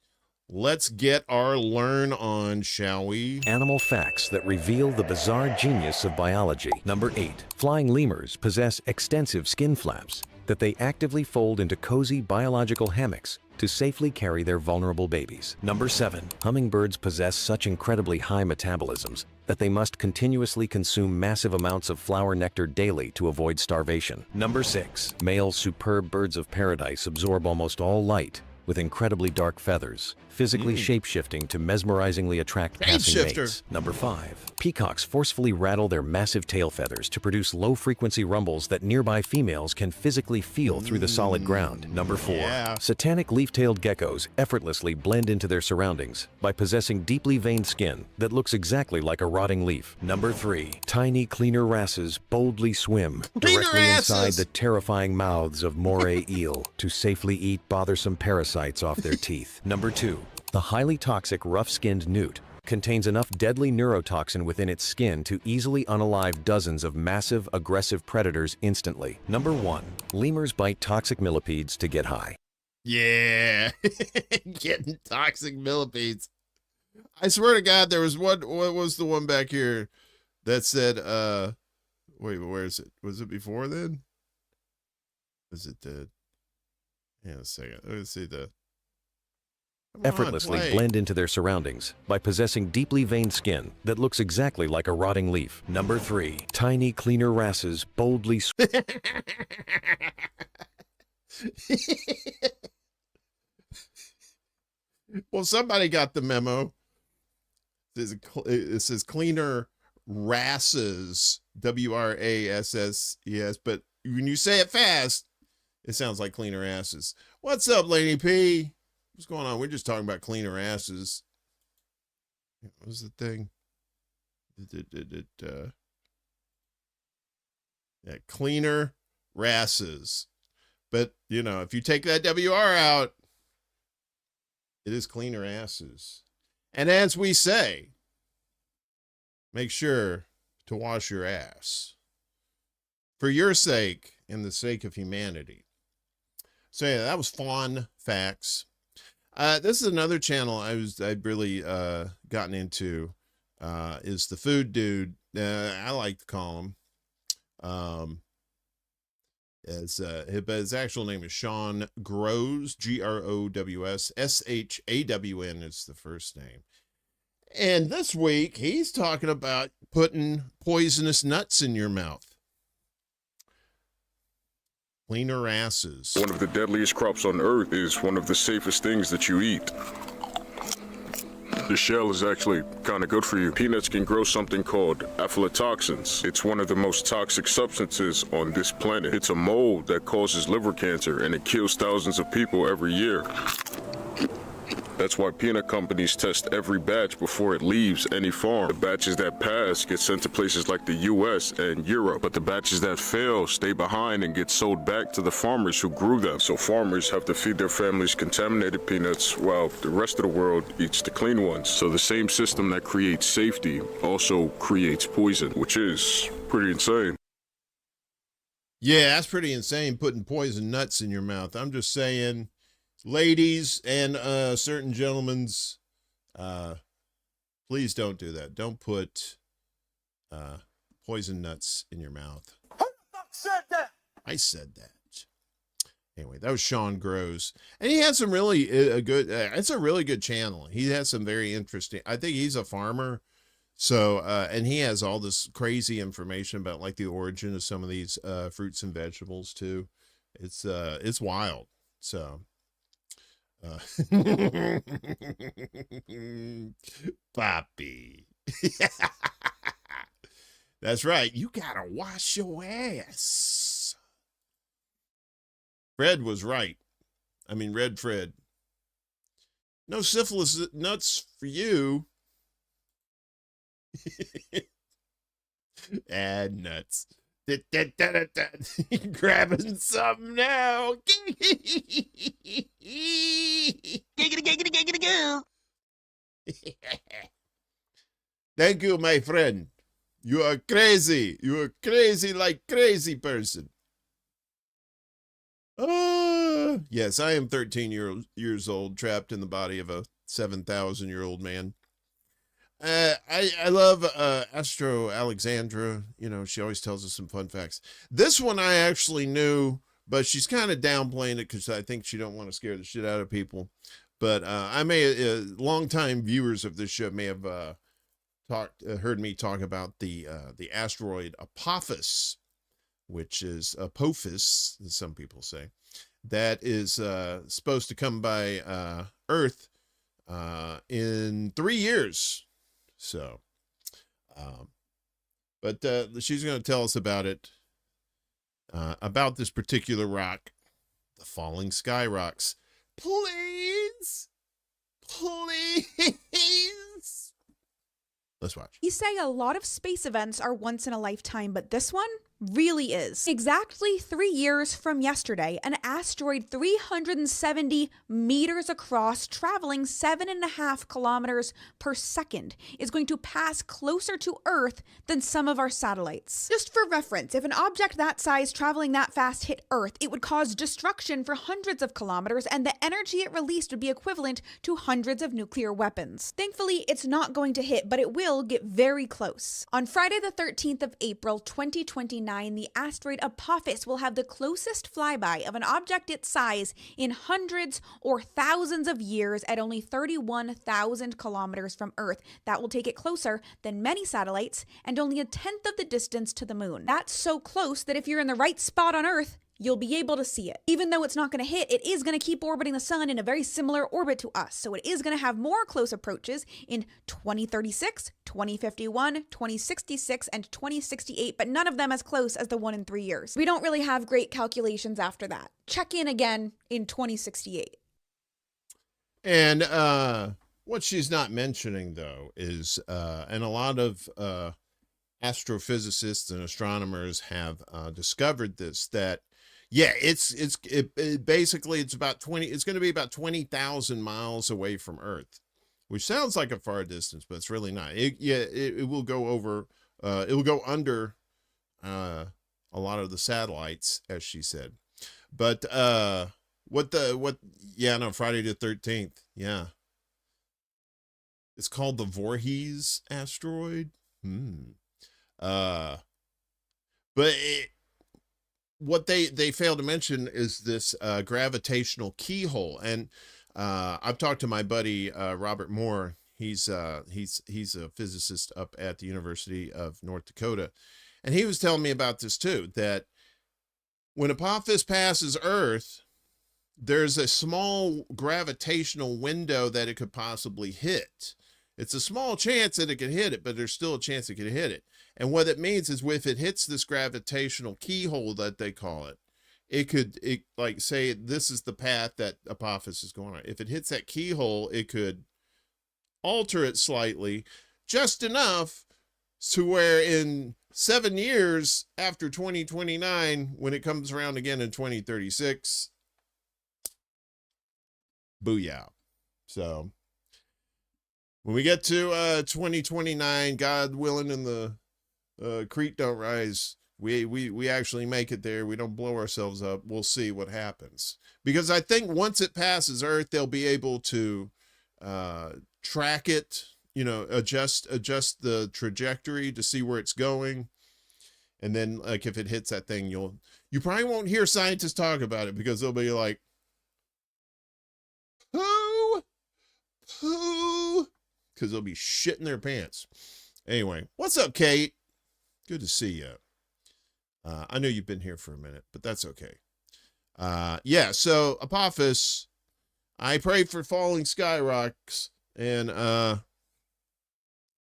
let's get our learn on, shall we? Animal facts that reveal the bizarre genius of biology. Number 8. Flying lemurs possess extensive skin flaps that they actively fold into cozy biological hammocks to safely carry their vulnerable babies. Number 7. Hummingbirds possess such incredibly high metabolisms that they must continuously consume massive amounts of flower nectar daily to avoid starvation. Number 6. Male superb birds of paradise absorb almost all light with incredibly dark feathers, physically shape-shifting to mesmerizingly attract passing mates. Number 5. Peacocks forcefully rattle their massive tail feathers to produce low-frequency rumbles that nearby females can physically feel through the solid ground. Number 4. Satanic leaf-tailed geckos effortlessly blend into their surroundings by possessing deeply veined skin that looks exactly like a rotting leaf. Number 3. Tiny cleaner wrasses boldly swim directly inside the terrifying mouths of moray eel to safely eat bothersome parasites off their teeth. Number 2. The highly toxic rough-skinned newt contains enough deadly neurotoxin within its skin to easily unalive dozens of massive, aggressive predators instantly. Number 1. Lemurs bite toxic millipedes to get high. Yeah, getting toxic millipedes. I swear to God, there was one. What was the one back here that said, wait, where is it? Was it before then? Was it the, hang on a second. Let's see the. Effortlessly blend into their surroundings by possessing deeply veined skin that looks exactly like a rotting leaf. Number 3. Tiny cleaner wrasses boldly Well, somebody got the memo. It says cleaner wrasses, W-R-A-S-S-E-S, but when you say it fast, it sounds like cleaner asses. What's up, Lady P? What's going on? We're just talking about cleaner asses. What was the thing? Yeah, cleaner rasses. But, you know, if you take that WR out, it is cleaner asses. And as we say, make sure to wash your ass. For your sake and the sake of humanity. So yeah, that was fun facts. This is another channel I'd really gotten into, is the food dude. I like to call him. His actual name is Sean Grows, Grows, SHAWN is the first name. And this week he's talking about putting poisonous nuts in your mouth. Cleaner asses. One of the deadliest crops on earth is one of the safest things that you eat. The shell is actually kind of good for you. Peanuts can grow something called aflatoxins. It's one of the most toxic substances on this planet. It's a mold that causes liver cancer and it kills thousands of people every year. That's why peanut companies test every batch before it leaves any farm. The batches that pass get sent to places like the US and Europe, but the batches that fail stay behind and get sold back to the farmers who grew them. So farmers have to feed their families contaminated peanuts while the rest of the world eats the clean ones. So the same system that creates safety also creates poison, which is pretty insane. Yeah, that's pretty insane, putting poison nuts in your mouth. I'm just saying, ladies and certain gentlemen's, please don't do that. Don't put poison nuts in your mouth. Who the fuck said that? I said that. Anyway, that was Sean Grows, and he had some really good. It's a really good channel. He has some very interesting. I think he's a farmer, so and he has all this crazy information about like the origin of some of these fruits and vegetables too. It's wild. So. Poppy. That's right. You gotta wash your ass. Fred was right. I mean, Red Fred. No syphilis nuts for you. Add nuts. Grabbing something now. Giggity, giggity, giggity, go. Thank you, my friend. You are crazy. You are crazy like crazy person. Yes, I am 13 years old, trapped in the body of a 7,000-year-old man. I love Astro Alexandra. You know, she always tells us some fun facts. This one I actually knew, but she's kind of downplaying it because I think she don't want to scare the shit out of people. But longtime viewers of this show may have heard me talk about the asteroid Apophis, which is Apophis, as some people say, that is supposed to come by Earth in 3 years. So, but she's going to tell us about it, about this particular rock, the falling sky rocks. Please, please. Let's watch. You say a lot of space events are once in a lifetime, but this one really is. Exactly 3 years from yesterday, an asteroid 370 meters across, traveling 7.5 kilometers per second, is going to pass closer to Earth than some of our satellites. Just for reference, if an object that size traveling that fast hit Earth, it would cause destruction for hundreds of kilometers, and the energy it released would be equivalent to hundreds of nuclear weapons. Thankfully, it's not going to hit, but it will get very close. On Friday the 13th of April, 2029, the asteroid Apophis will have the closest flyby of an object its size in hundreds or thousands of years at only 31,000 kilometers from Earth. That will take it closer than many satellites and only a tenth of the distance to the moon. That's so close that if you're in the right spot on Earth, you'll be able to see it. Even though it's not going to hit, it is going to keep orbiting the sun in a very similar orbit to us. So it is going to have more close approaches in 2036, 2051, 2066, and 2068, but none of them as close as the one in 3 years. We don't really have great calculations after that. Check in again in 2068. And what she's not mentioning, though, is, and a lot of astrophysicists and astronomers have discovered this, that yeah, it basically it's about 20. It's going to be about 20,000 miles away from Earth, which sounds like a far distance, but it's really not. It will go over. It will go under a lot of the satellites, as she said. But Yeah, no, Friday the 13th. Yeah, it's called the Voorhees asteroid. But what they fail to mention is this gravitational keyhole. And I've talked to my buddy Robert Moore. He's a physicist up at the University of North Dakota, and he was telling me about this too, that when Apophis passes Earth, there's a small gravitational window that it could possibly hit. It's a small chance that it could hit it, but there's still a chance it could hit it. And what it means is, if it hits this gravitational keyhole that they call it, it like say this is the path that Apophis is going on. If it hits that keyhole, it could alter it slightly, just enough to where in 7 years after 2029, when it comes around again in 2036, booyah. So when we get to 2029, God willing, and the creek don't rise, we actually make it there. We don't blow ourselves up. We'll see what happens. Because I think once it passes Earth, they'll be able to track it, adjust the trajectory to see where it's going. And then, like, if it hits that thing, you probably won't hear scientists talk about it, because they'll be like, who? Because they'll be shitting their pants. Anyway, what's up, Kate? Good to see you. I know you've been here for a minute, but that's okay. Yeah, so Apophis, I pray for falling sky rocks, and I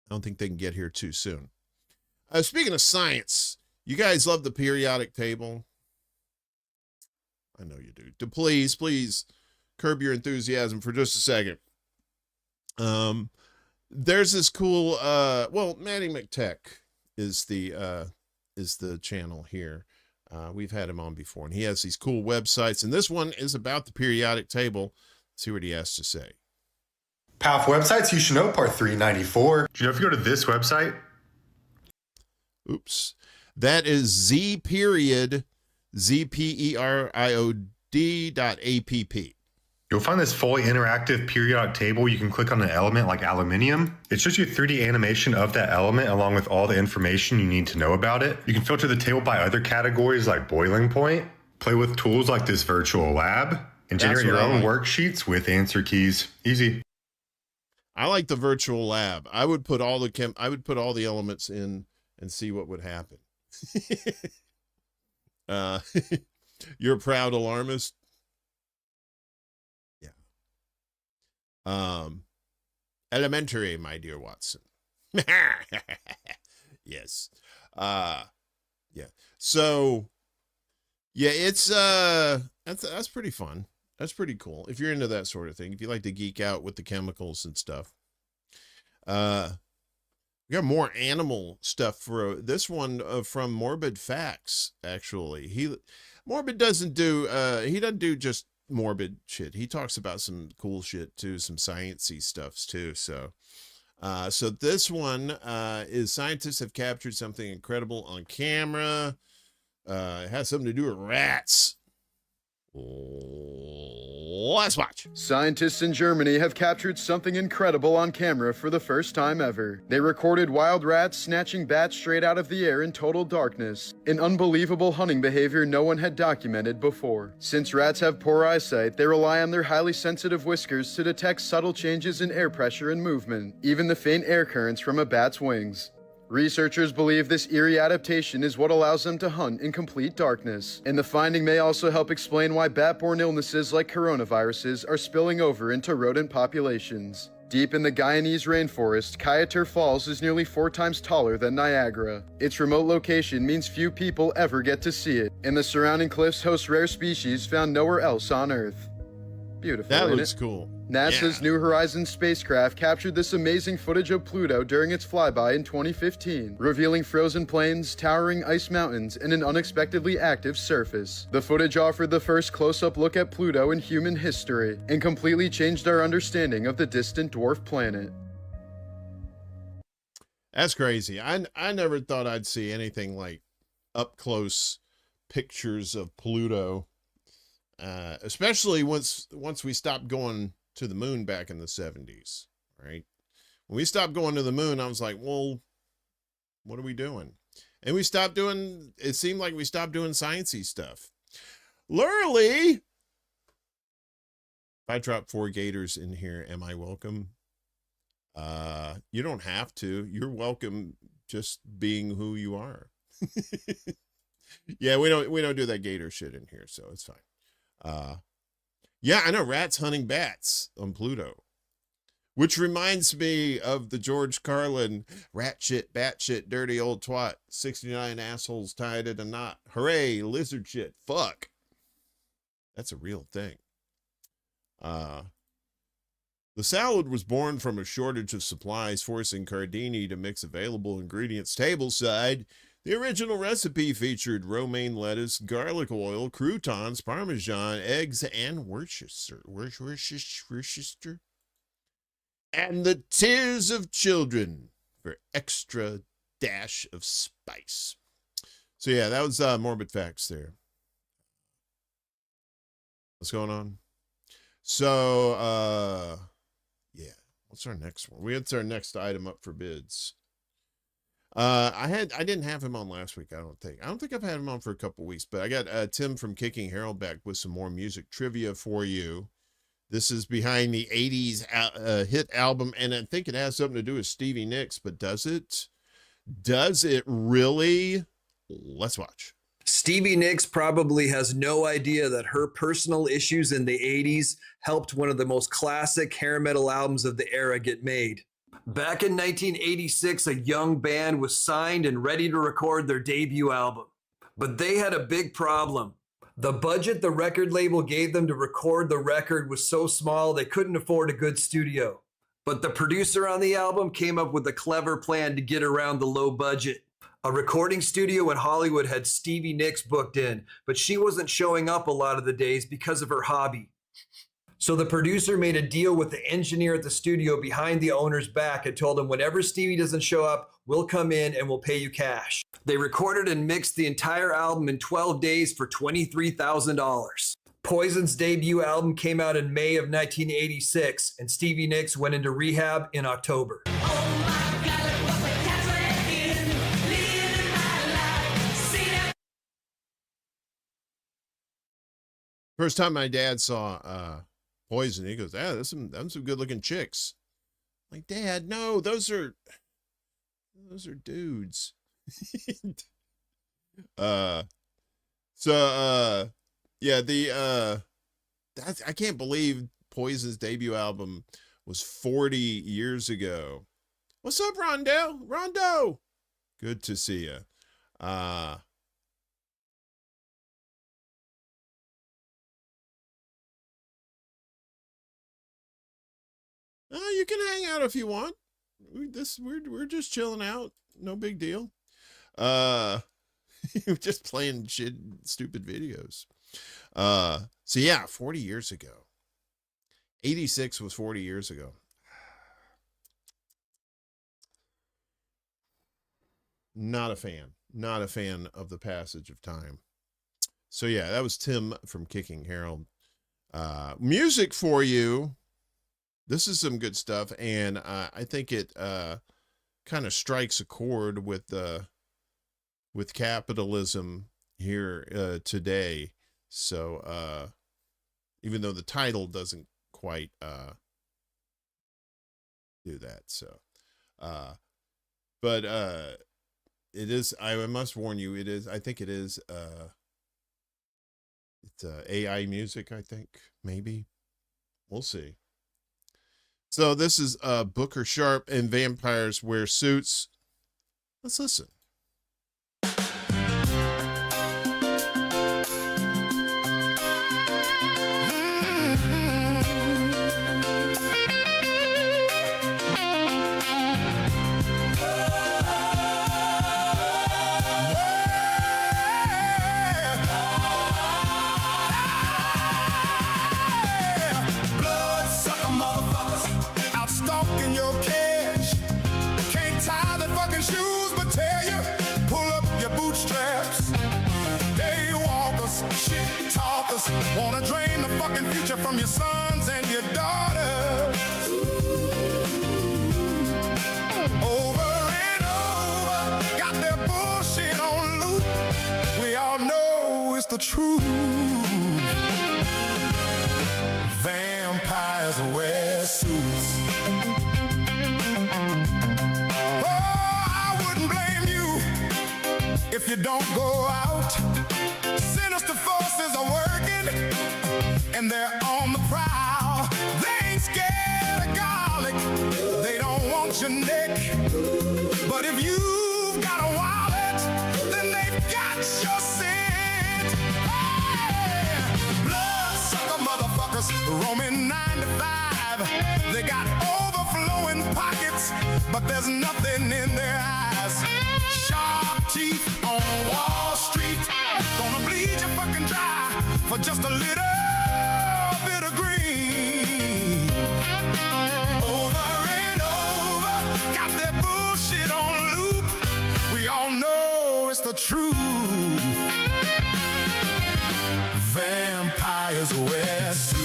don't think they can get here too soon. Speaking of science, you guys love the periodic table? I know you do. Please curb your enthusiasm for just a second. There's this cool, Matty McTech is the channel here. We've had him on before, and he has these cool websites, and this one is about the periodic table. Let's see what he has to say. Powerful websites you should know, part 394. Do you know if you go to this website? Oops. That is ZPeriod.app. You'll find this fully interactive periodic table. You can click on an element like aluminium. It shows you 3D animation of that element along with all the information you need to know about it. You can filter the table by other categories like boiling point, play with tools like this virtual lab, and generate your own worksheets with answer keys. Easy. I like the virtual lab. I would put all the elements in and see what would happen. You're a proud alarmist. Yeah. Elementary, my dear Watson. Yes. Yeah. So yeah, it's that's pretty fun. That's pretty cool. If you're into that sort of thing, if you like to geek out with the chemicals and stuff. We got more animal stuff for this one from Morbid Facts, actually. Morbid doesn't do he doesn't do just morbid shit. He talks about some cool shit too, some sciencey stuffs too. So this one is scientists have captured something incredible on camera. It has something to do with rats. Let's watch. Scientists in Germany have captured something incredible on camera for the first time ever. They recorded wild rats snatching bats straight out of the air in total darkness, an unbelievable hunting behavior no one had documented before. Since rats have poor eyesight, they rely on their highly sensitive whiskers to detect subtle changes in air pressure and movement, even the faint air currents from a bat's wings. Researchers believe this eerie adaptation is what allows them to hunt in complete darkness, and the finding may also help explain why bat-borne illnesses like coronaviruses are spilling over into rodent populations. Deep in the Guyanese rainforest, Kyatur Falls is nearly 4 times taller than Niagara. Its remote location means few people ever get to see it, and the surrounding cliffs host rare species found nowhere else on Earth. Beautiful, That ain't looks it? cool. NASA's New Horizons spacecraft captured this amazing footage of Pluto during its flyby in 2015, revealing frozen plains, towering ice mountains, and an unexpectedly active surface. The footage offered the first close-up look at Pluto in human history, and completely changed our understanding of the distant dwarf planet. That's crazy. I never thought I'd see anything like up close pictures of Pluto, especially once we stopped going to the moon back in the 70s, right? When we stopped going to the moon, I was like, well, what are we doing? And it seemed like we stopped doing sciencey stuff. Lurley, if I drop 4 gators in here, am I welcome? You don't have to. You're welcome just being who you are. Yeah, we don't do that gator shit in here, so it's fine. Yeah, I know, rats hunting bats on Pluto. Which reminds me of the George Carlin rat shit, bat shit, dirty old twat, 69 assholes tied in a knot. Hooray, lizard shit, fuck. That's a real thing. The salad was born from a shortage of supplies, forcing Cardini to mix available ingredients tableside. The original recipe featured romaine lettuce, garlic oil, croutons, Parmesan, eggs, and Worcester. And the tears of children for extra dash of spice. So yeah, that was Morbid Facts there. What's going on? So, yeah. What's our next one? What's our next item up for bids? I didn't have him on last week, I don't think. I don't think I've had him on for a couple weeks, but I got Tim from Kicking Harold back with some more music trivia for you. This is behind the 80s hit album, and I think it has something to do with Stevie Nicks, but does it? Does it really? Let's watch. Stevie Nicks probably has no idea that her personal issues in the 80s helped one of the most classic hair metal albums of the era get made. Back in 1986, a young band was signed and ready to record their debut album. But they had a big problem. The budget the record label gave them to record the record was so small they couldn't afford a good studio. But the producer on the album came up with a clever plan to get around the low budget. A recording studio in Hollywood had Stevie Nicks booked in, but she wasn't showing up a lot of the days because of her hobby. So the producer made a deal with the engineer at the studio behind the owner's back and told him, whenever Stevie doesn't show up, we'll come in and we'll pay you cash. They recorded and mixed the entire album in 12 days for $23,000. Poison's debut album came out in May of 1986, and Stevie Nicks went into rehab in October. First time my dad saw Poison, he goes, there's some good looking chicks. Like, Dad, no, those are dudes. Yeah, I can't believe Poison's debut album was 40 years ago. What's up, Rondo? Good to see you. You can hang out if you want. We're just chilling out. No big deal. Just playing stupid videos. So yeah, 40 years ago. 86 was 40 years ago. Not a fan of the passage of time. So yeah, that was Tim from Kicking Harold. Music for you. This is some good stuff, and I think it kind of strikes a chord with capitalism here today. So even though the title doesn't quite do that, so but it is. I must warn you, it is. I think it is. It's AI music. I think maybe we'll see. So this is Booker Sharp and Vampires Wear Suits. Let's listen. Wanna drain the fucking future from your sons and your daughters. Over and over, got their bullshit on loop. We all know it's the truth. Vampires wear suits. Oh, I wouldn't blame you if you don't go out. Sinister forces are working, and they're on the prowl. They ain't scared of garlic, they don't want your neck. But if you've got a wallet, then they've got your scent. Hey! Bloodsucker motherfuckers roaming 9 to 5. They got overflowing pockets, but there's nothing in their eyes. Sharp teeth on Wall Street, gonna bleed you fucking dry for just a little bit of green. Over and over, got their bullshit on loop. We all know it's the truth. Vampires wear suits.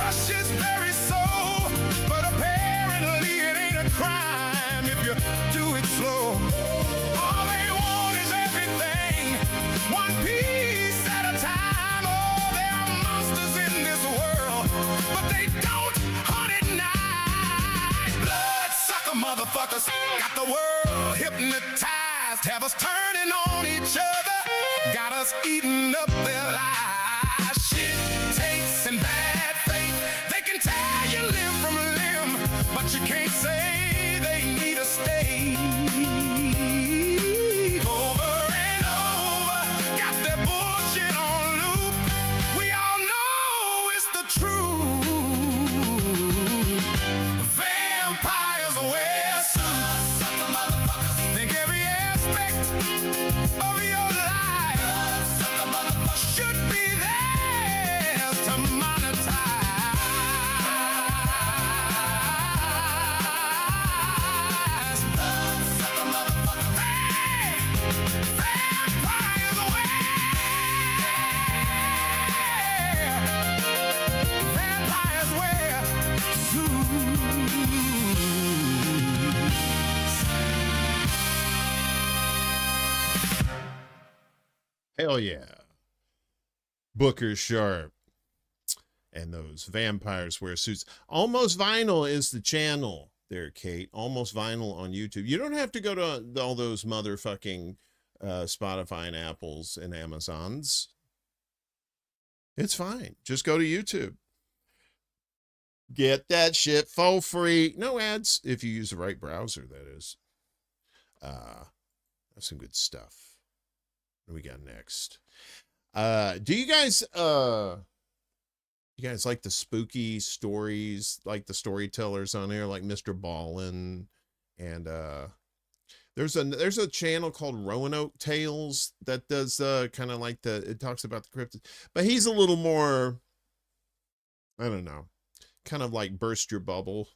His very soul, but apparently it ain't a crime if you do it slow. All they want is everything, one piece at a time. Oh, there are monsters in this world, but they don't hunt at night. Bloodsucker motherfuckers got the world hypnotized, have us turning on each other, got us eating up their lives. Shit takes and bad faith, they can tear you limb from limb, but you can't say they need a stay. Over and over, got their bullshit on loop. We all know it's the truth. Vampires wear suits. of your life should be there to monetize. Hey, vampires wear suits. Hell yeah. Booker Sharp. And those vampires wear suits. Almost Vinyl is the channel there, Kate. Almost Vinyl on YouTube. You don't have to go to all those motherfucking Spotify and Apples and Amazons. It's fine. Just go to YouTube. Get that shit for free. No ads if you use the right browser, that is. That's some good stuff. What do we got next? Do you guys like the spooky stories, like the storytellers on there, like Mr. Ballin, and there's a channel called Roanoke Tales that does kind of like it talks about the cryptids, but he's a little more, I don't know, kind of like burst your bubble.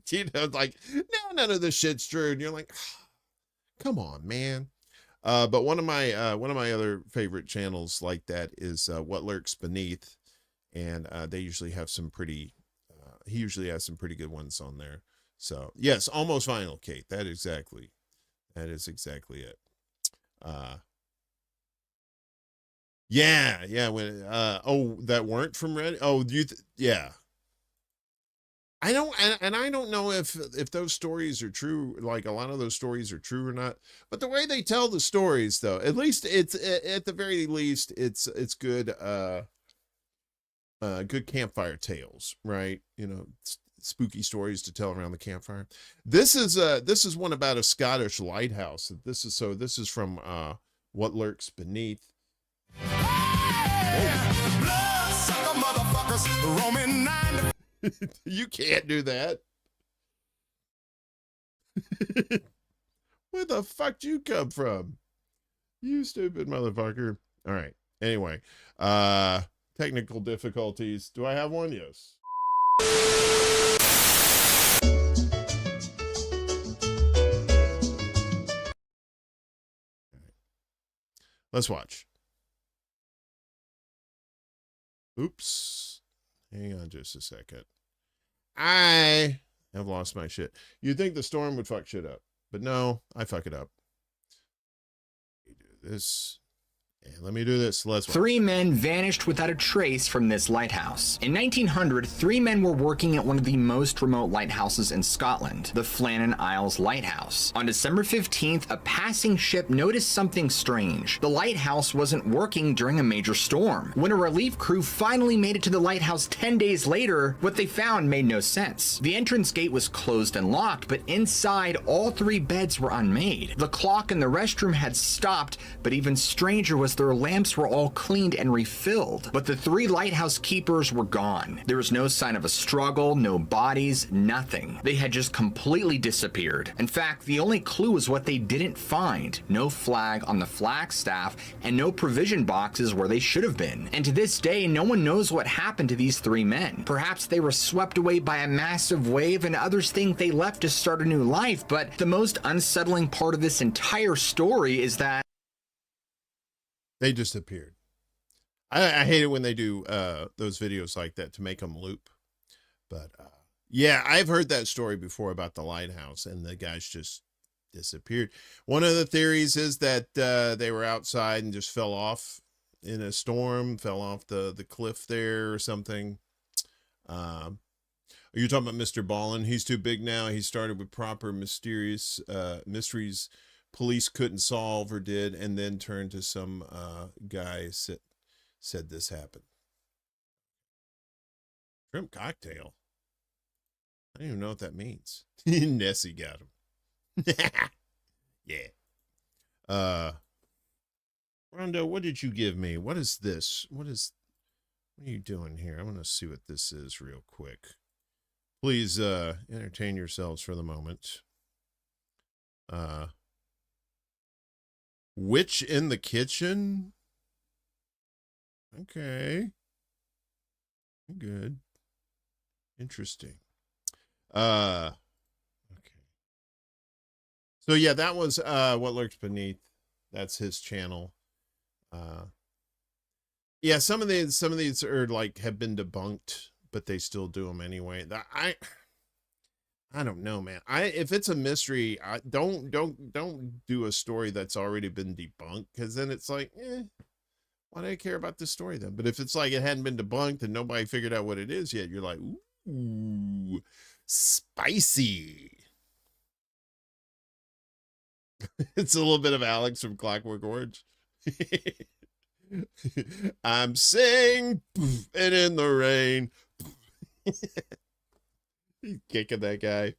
You know, like, no, none of this shit's true, and you're like, come on, man. But one of my other favorite channels like that is What Lurks Beneath, and they usually have some pretty he usually has some pretty good ones on there. So yes, Almost Vinyl, Kate. That is exactly it. Yeah, when that weren't from Reddit. Yeah. I don't know if those stories are true, like a lot of those stories are true or not, but the way they tell the stories, though, at least it's at the very least it's good good campfire tales, right? You know, spooky stories to tell around the campfire. This is one about a Scottish lighthouse. This is from What Lurks Beneath. Bloodsucker motherfuckers roaming 9 You can't do that. Where the fuck do you come from? You stupid motherfucker. All right. Anyway, technical difficulties. Do I have one? Yes. Let's watch. Oops. Hang on just a second. I have lost my shit. You'd think the storm would fuck shit up, but no, I fuck it up. Let me do this. And let me do this. Let's watch. 3 men vanished without a trace from this lighthouse. In 1900, 3 men were working at one of the most remote lighthouses in Scotland, the Flannan Isles Lighthouse. On December 15th, a passing ship noticed something strange. The lighthouse wasn't working during a major storm. When a relief crew finally made it to the lighthouse 10 days later, what they found made no sense. The entrance gate was closed and locked, but inside, all 3 beds were unmade. The clock in the restroom had stopped, but even stranger was their lamps were all cleaned and refilled, but the 3 lighthouse keepers were gone. There was no sign of a struggle, no bodies, nothing. They had just completely disappeared. In fact, the only clue was what they didn't find. No flag on the flagstaff and no provision boxes where they should have been. And to this day, no one knows what happened to these 3 men. Perhaps they were swept away by a massive wave and others think they left to start a new life, but the most unsettling part of this entire story is that they disappeared. I hate it when they do those videos like that to make them loop. But yeah, I've heard that story before about the lighthouse and the guys just disappeared. One of the theories is that they were outside and just fell off in a storm, fell off the cliff there or something. Are you talking about Mr. Ballin? He's too big now. He started with proper mysterious mysteries police couldn't solve or did, and then turned to some guy said this happened. Shrimp cocktail. I don't even know what that means. Nessie got him. Yeah. Rondo, what did you give me? What is this? What are you doing here? I want to see what this is real quick. Please entertain yourselves for the moment. Witch in the kitchen? Okay. Good. Interesting. Okay. So yeah, that was What Lurks Beneath. That's his channel. Yeah, some of these are like have been debunked, but they still do them anyway. I don't know, man. If it's a mystery, don't do a story that's already been debunked, because then it's like, why do I care about this story then? But if it's like it hadn't been debunked and nobody figured out what it is yet, you're like, ooh, spicy. It's a little bit of Alex from Clockwork Orange. I'm saying, and in the rain. He's kicking that guy.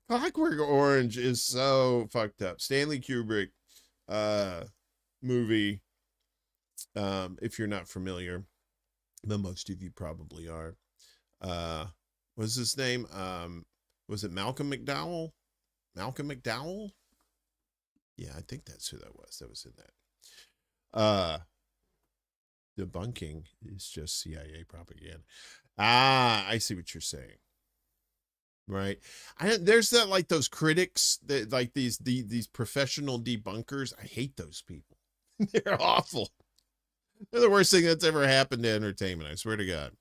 Clockwork Orange is so fucked up. Stanley Kubrick movie. If you're not familiar, but most of you probably are. What's his name? Was it Malcolm McDowell? Malcolm McDowell? Yeah, I think that's who that was. That was in that. Debunking is just CIA propaganda. I see what you're saying. Right. There's that, like, those critics that like these professional debunkers. I hate those people. They're awful. They're the worst thing that's ever happened to entertainment. I swear to God.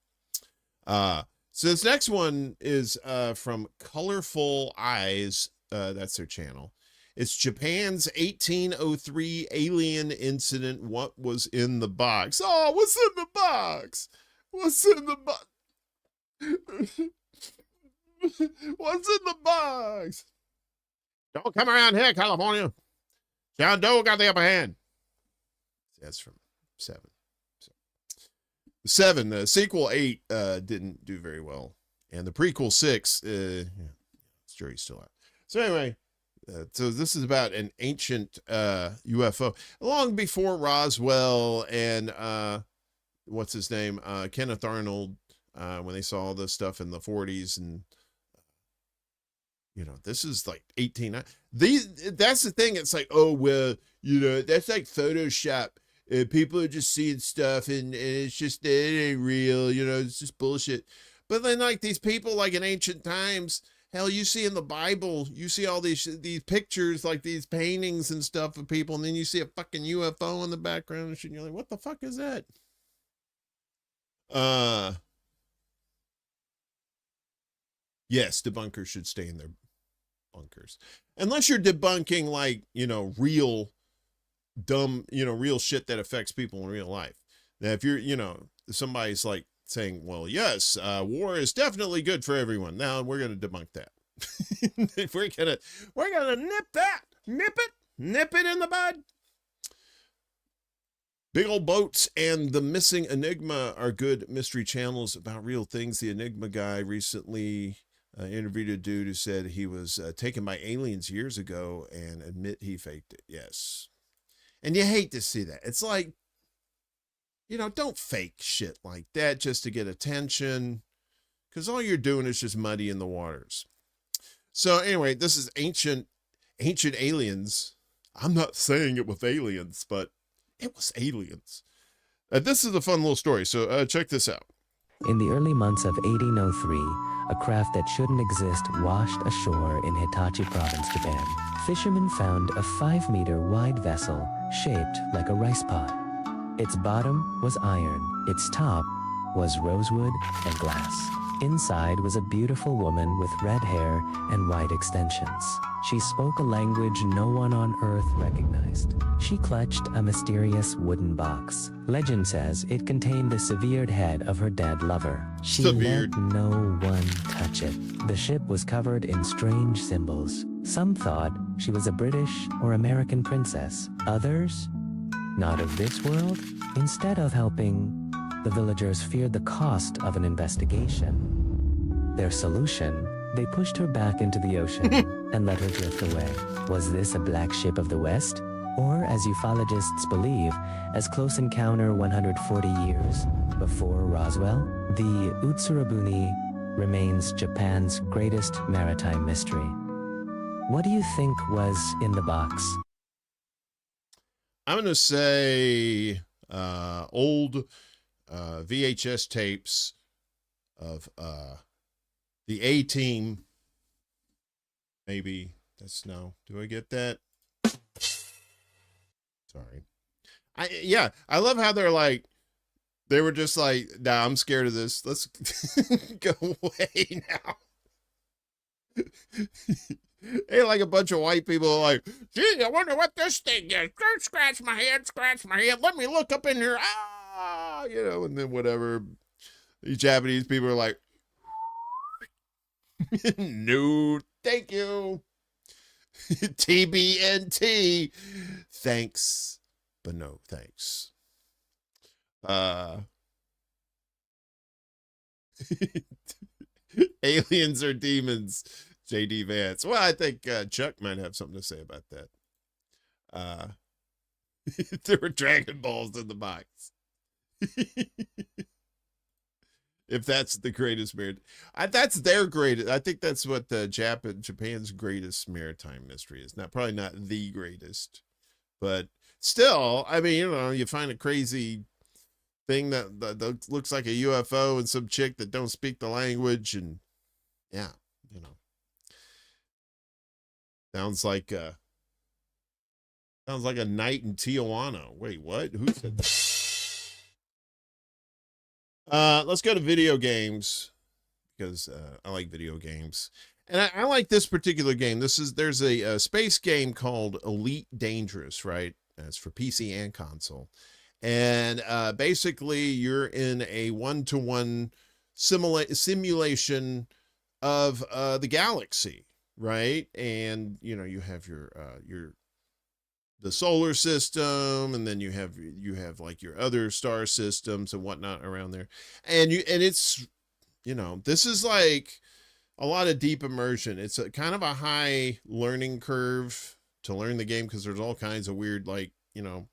So this next one is from Colorful Eyes. That's their channel. It's Japan's 1803 alien incident. What was in the box? Oh, what's in the box? What's in the box? What's in the box? Don't come around here, California. John Doe got the upper hand. That's from 7. So, 7, the sequel 8 didn't do very well. And the prequel 6, jury's still out. So anyway, so this is about an ancient UFO. Long before Roswell and what's his name? Kenneth Arnold, when they saw all this stuff in the 40s, and this is like 18. That's the thing. It's like, oh well, that's like Photoshop. People are just seeing stuff, and it's just, it ain't real. It's just bullshit. But then, like, these people, like in ancient times, hell, you see in the Bible, you see all these pictures, like these paintings and stuff of people, and then you see a fucking UFO in the background and shit, and you're like, what the fuck is that? Yes, debunkers should stay in their bunkers. Unless you're debunking, like, real dumb, real shit that affects people in real life. Now, if you're, somebody's like saying, well, yes, war is definitely good for everyone. Now we're going to debunk that. we're going to nip it in the bud. Big Old Boats and The Missing Enigma are good mystery channels about real things. The Enigma guy recently interviewed a dude who said he was taken by aliens years ago and admit he faked it. Yes. And you hate to see that. It's like, don't fake shit like that just to get attention, because all you're doing is just muddying the waters. So anyway, this is ancient aliens. I'm not saying it was aliens, but it was aliens. This is a fun little story, so check this out. In the early months of 1803, a craft that shouldn't exist washed ashore in Hitachi Province, Japan. Fishermen found a 5-meter wide vessel shaped like a rice pot. Its bottom was iron, its top was rosewood and glass. Inside was a beautiful woman with red hair and white extensions. She spoke a language no one on Earth recognized. She clutched a mysterious wooden box. Legend says it contained the severed head of her dead lover. She let no one touch it. The ship was covered in strange symbols. Some thought she was a British or American princess. Others, not of this world. Instead of helping, the villagers feared the cost of an investigation. Their solution, they pushed her back into the ocean and let her drift away. Was this a black ship of the West? Or, as ufologists believe, as Close Encounter 140 years before Roswell? The Utsurabuni remains Japan's greatest maritime mystery. What do you think was in the box? I'm going to say old VHS tapes of the A-Team. Maybe that's no. Do I get that? Sorry. I love how they're like, they were just like, nah, I'm scared of this. Let's go away now. Hey, like a bunch of white people are like, gee, I wonder what this thing is. Scratch my head. Let me look up in here. Ah, you know, and then whatever. These Japanese people are like, no, thank you. TBNT. Thanks, but no thanks. Aliens or demons, JD Vance. Well, I think Chuck might have something to say about that. There were Dragon Balls in the box. If that's the greatest that's their greatest. I think that's what Japan's greatest maritime mystery is. Probably not the greatest, but still, I mean, you know, you find a crazy thing that looks like a UFO and some chick that don't speak the language, and yeah, you know, sounds like a night in Tijuana. Wait, what? Who said that? Let's go to video games, because I like video games, and I like this particular game. There's a space game called Elite Dangerous, right? It's for PC and console, and basically you're in a 1-to-1 simulation of the galaxy, right? And you know, you have the solar system, and then you have like your other star systems and whatnot around there, and it's, you know, this is like a lot of deep immersion. It's a kind of a high learning curve to learn the game, because there's all kinds of weird, like, you know,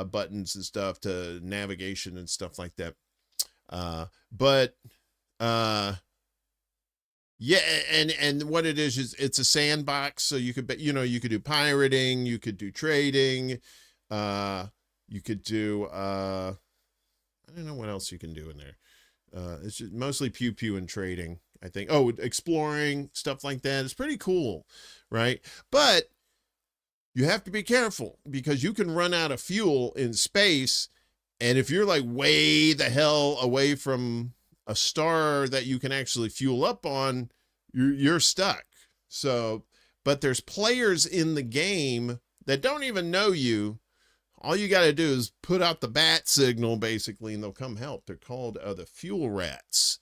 buttons and stuff to navigation and stuff like that. Yeah, and what it is it's a sandbox, so you could, you know, you could do pirating, you could do trading, you could do I don't know what else you can do in there. It's just mostly pew and trading, I think. Oh, exploring, stuff like that. It's pretty cool, right? But you have to be careful, because you can run out of fuel in space, and if you're like way the hell away from a star that you can actually fuel up on, you're stuck. So, but there's players in the game that don't even know you. All you got to do is put out the bat signal, basically, and they'll come help. They're called the fuel rats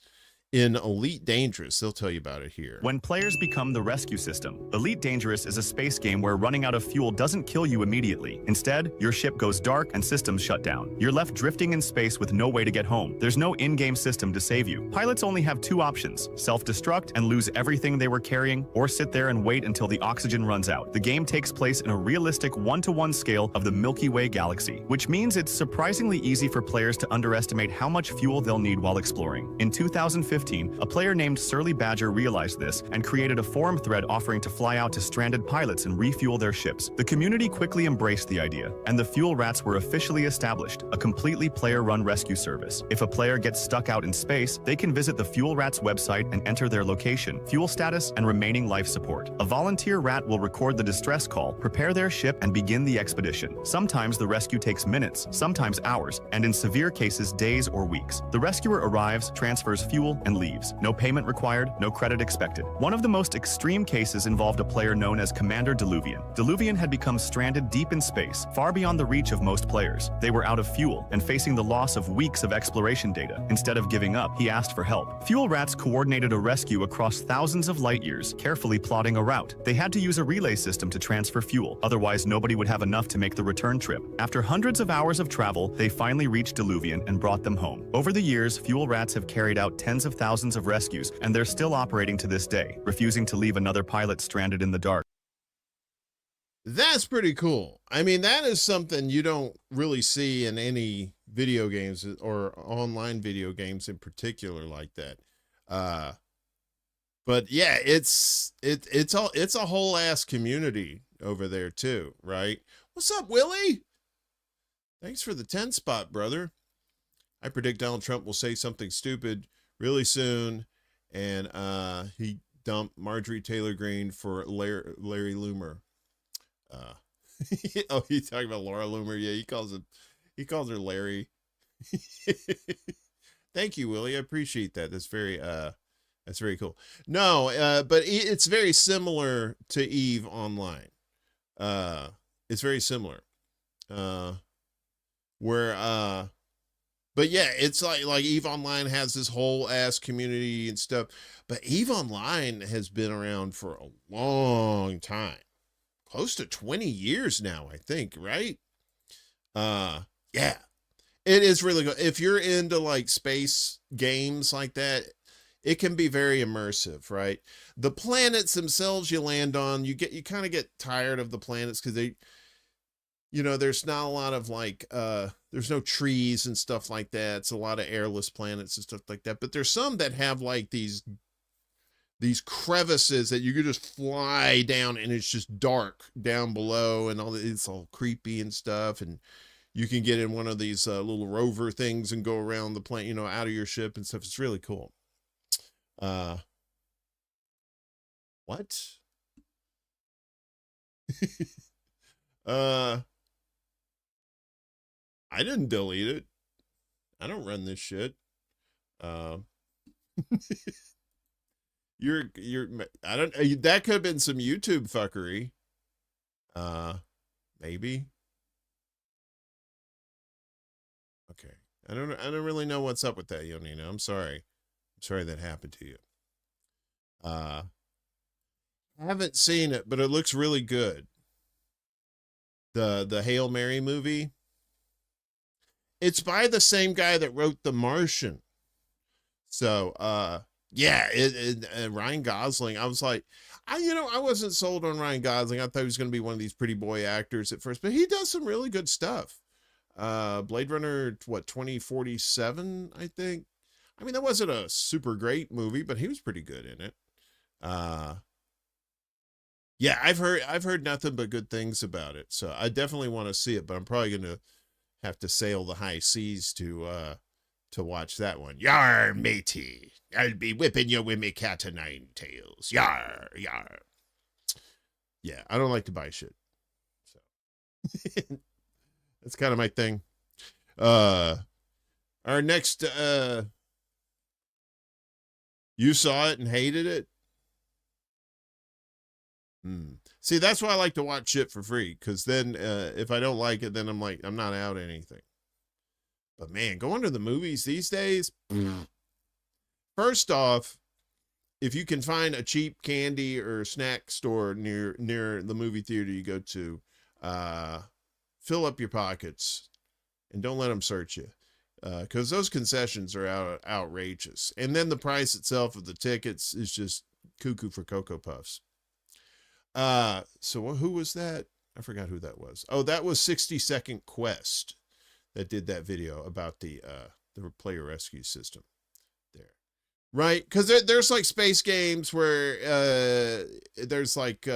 in Elite Dangerous. They'll tell you about it here. When players become the rescue system, Elite Dangerous is a space game where running out of fuel doesn't kill you immediately. Instead, your ship goes dark and systems shut down. You're left drifting in space with no way to get home. There's no in-game system to save you. Pilots only have two options: self-destruct and lose everything they were carrying, or sit there and wait until the oxygen runs out. The game takes place in a realistic 1-to-1 scale of the Milky Way galaxy, which means it's surprisingly easy for players to underestimate how much fuel they'll need while exploring. In 2015, a player named Surly Badger realized this and created a forum thread offering to fly out to stranded pilots and refuel their ships. The community quickly embraced the idea, and the Fuel Rats were officially established, a completely player-run rescue service. If a player gets stuck out in space, they can visit the Fuel Rats website and enter their location, fuel status, and remaining life support. A volunteer rat will record the distress call, prepare their ship, and begin the expedition. Sometimes the rescue takes minutes, sometimes hours, and in severe cases, days or weeks. The rescuer arrives, transfers fuel, and leaves. No payment required, no credit expected. One of the most extreme cases involved a player known as Commander Diluvian. Diluvian had become stranded deep in space, far beyond the reach of most players. They were out of fuel and facing the loss of weeks of exploration data. Instead of giving up, he asked for help. Fuel Rats coordinated a rescue across thousands of light years, carefully plotting a route. They had to use a relay system to transfer fuel, otherwise nobody would have enough to make the return trip. After hundreds of hours of travel, they finally reached Diluvian and brought them home. Over the years, Fuel Rats have carried out tens of thousands of rescues, and they're still operating to this day, refusing to leave another pilot stranded in the dark. That's pretty cool. I mean, that is something you don't really see in any video games or online video games in particular like that. But yeah, it's a whole ass community over there too, right? What's up, Willie? Thanks for the 10 spot, brother. I predict Donald Trump will say something stupid really soon, and he dumped Marjorie Taylor Greene for Larry Loomer. Oh, he's talking about Laura Loomer. Yeah, he calls her Larry. Thank you, Willie. I appreciate that. That's very cool. No, but it's very similar to Eve Online. It's very similar. But yeah, it's like Eve Online has this whole ass community and stuff, but Eve Online has been around for a long time. Close to 20 years now, I think, right? Yeah. It is really good. If you're into like space games like that, it can be very immersive, right? The planets themselves you land on, you kind of get tired of the planets because they, there's not a lot of like, there's no trees and stuff like that. It's a lot of airless planets and stuff like that. But there's some that have like these crevices that you could just fly down and it's just dark down below and it's all creepy and stuff. And you can get in one of these little rover things and go around the planet, out of your ship and stuff. It's really cool. What? I didn't delete it. I don't run this shit. That could have been some YouTube fuckery. Maybe. Okay. I don't really know what's up with that, Yonina. I'm sorry. I'm sorry that happened to you. I haven't seen it, but it looks really good. The Hail Mary movie. It's by the same guy that wrote The Martian. So, yeah, Ryan Gosling, I was like, I wasn't sold on Ryan Gosling. I thought he was going to be one of these pretty boy actors at first, but he does some really good stuff. Blade Runner, 2047, I think. I mean, that wasn't a super great movie, but he was pretty good in it. Yeah, I've heard nothing but good things about it. So I definitely want to see it, but I'm probably going to have to sail the high seas to watch that one. Yar, matey. I'll be whipping you with me cat o' nine tails. Yar, yar. Yeah, I don't like to buy shit. So that's kind of my thing. Our next, you saw it and hated it? See, that's why I like to watch shit for free, because then if I don't like it, then I'm like, I'm not out anything. But man, going to the movies these days, first off, if you can find a cheap candy or snack store near the movie theater you go to, fill up your pockets and don't let them search you, because those concessions are outrageous. And then the price itself of the tickets is just cuckoo for Cocoa Puffs. So who was that? I forgot who that was. Oh, that was 60 Second Quest that did that video about the player rescue system there. Right? Because there's like space games where there's like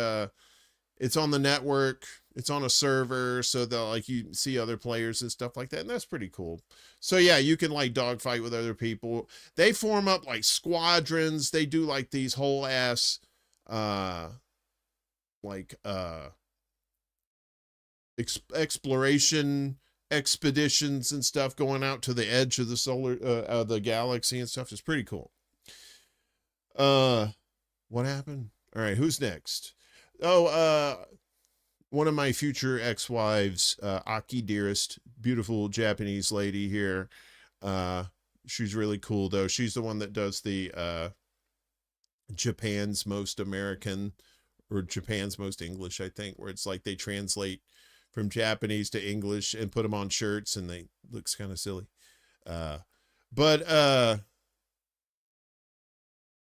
it's on the network, it's on a server, so that like you see other players and stuff like that, and that's pretty cool. So yeah, you can like dogfight with other people. They form up like squadrons. They do like these whole ass exploration expeditions and stuff, going out to the edge of the galaxy and stuff. Is pretty cool. What happened? All right, who's next? Oh, one of my future ex-wives, Aki Dearest, beautiful Japanese lady here. She's really cool though. She's the one that does the Japan's Most American or Japan's Most English, I think, where it's like they translate from Japanese to English and put them on shirts, and they looks kind of silly. But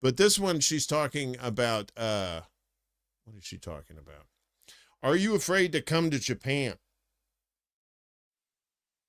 this one, she's talking about, what is she talking about? Are you afraid to come to Japan?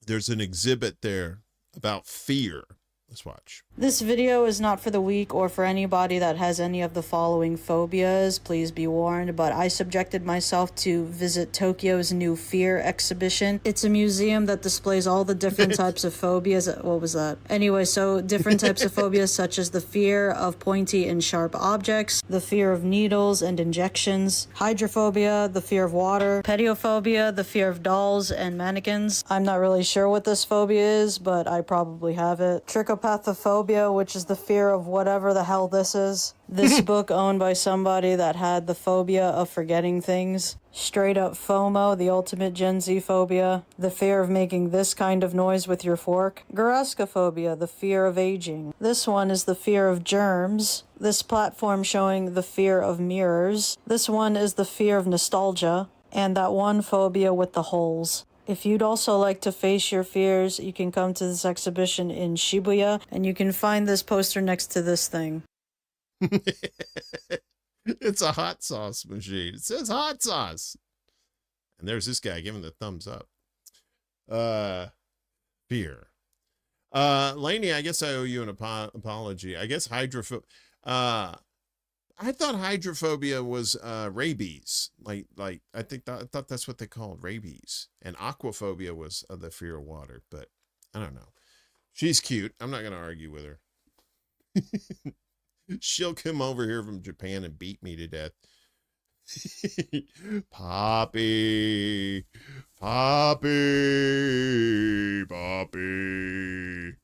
There's an exhibit there about fear. Let's watch. This video is not for the weak or for anybody that has any of the following phobias. Please be warned, but I subjected myself to visit Tokyo's new Fear exhibition. It's a museum that displays all the different types of phobias. What was that? Anyway, so different types of phobias such as the fear of pointy and sharp objects, the fear of needles and injections, hydrophobia, the fear of water, pediophobia, the fear of dolls and mannequins. I'm not really sure what this phobia is, but I probably have it. Trichopathophobia, which is the fear of whatever the hell this is. This book owned by somebody that had the phobia of forgetting things. Straight up FOMO, the ultimate Gen Z phobia. The fear of making this kind of noise with your fork. Garaskophobia, the fear of aging. This one is the fear of germs. This platform showing the fear of mirrors. This one is the fear of nostalgia. And that one phobia with the holes. If you'd also like to face your fears, you can come to this exhibition in Shibuya, and you can find this poster next to this thing. It's a hot sauce machine. It says hot sauce. And there's this guy giving the thumbs up. Fear. Lainey, I guess I owe you an apology. I guess I thought hydrophobia was rabies. Like I thought that's what they called rabies. And aquaphobia was the fear of water, but I don't know. She's cute. I'm not going to argue with her. She'll come over here from Japan and beat me to death. Poppy, Poppy, Poppy.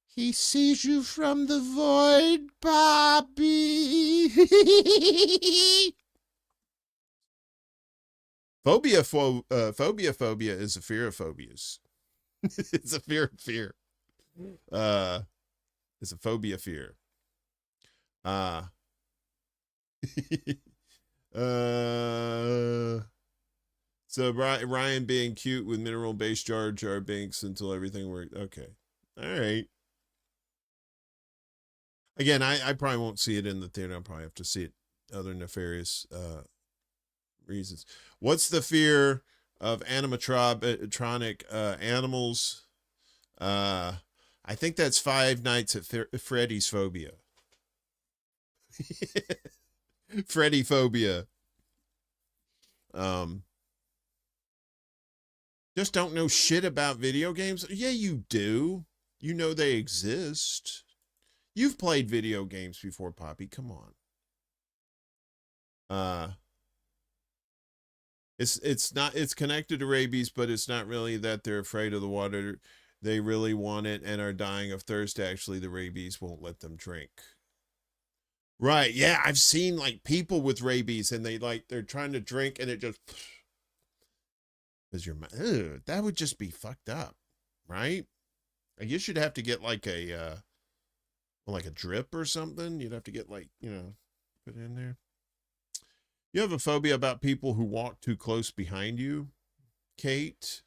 He sees you from the void, Poppy. Phobia is a fear of phobias. It's a fear of fear. It's a phobia fear. So Ryan being cute with mineral base Jar Jar Binks until everything worked. Okay. All right. Again, I probably won't see it in the theater. I'll probably have to see it other nefarious reasons. What's the fear of animatronic animals? I think that's Five Nights at Freddy's phobia. Freddy phobia. Just don't know shit about video games. Yeah, you do. You know they exist. You've played video games before, Poppy. Come on. It's connected to rabies, but it's not really that they're afraid of the water. They really want it and are dying of thirst. Actually, the rabies won't let them drink. Right. Yeah, I've seen like people with rabies and they're trying to drink and it just because that would just be fucked up, right? I guess you'd have to get like a drip or something. You'd have to get put in there. You have a phobia about people who walk too close behind you, Kate?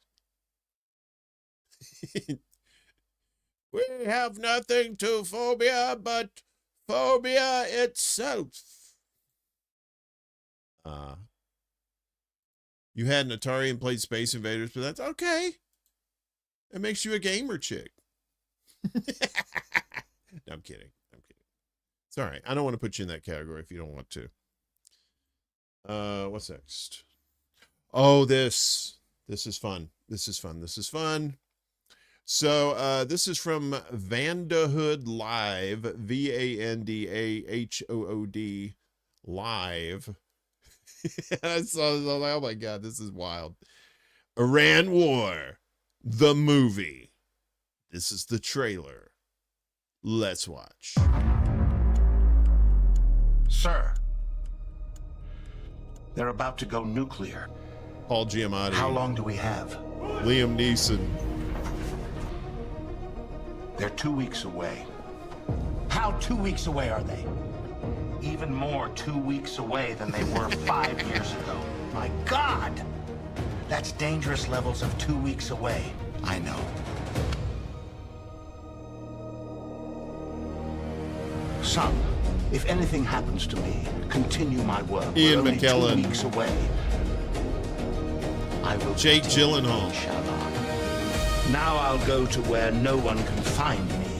We have nothing to phobia but phobia itself. You had an Atari and played Space Invaders, but that's okay. It makes you a gamer chick. No, I'm kidding. It's all right. I don't want to put you in that category if you don't want to. What's next? Oh, this is fun. This is fun. So, this is from Vandahood Live, VANDAHOOD Live. I saw this, I was like, oh my God, this is wild. Iran War, the movie. This is the trailer. Let's watch. Sir, they're about to go nuclear. Paul Giamatti. How long do we have? Liam Neeson. They're 2 weeks away. How 2 weeks away are they? Even more 2 weeks away than they were 5 years ago. My God! That's dangerous levels of 2 weeks away. I know. Son, if anything happens to me, continue my work. Ian We're only McKellen. 2 weeks away. I will. Jake Gyllenhaal. Now I'll go to where no one can find me.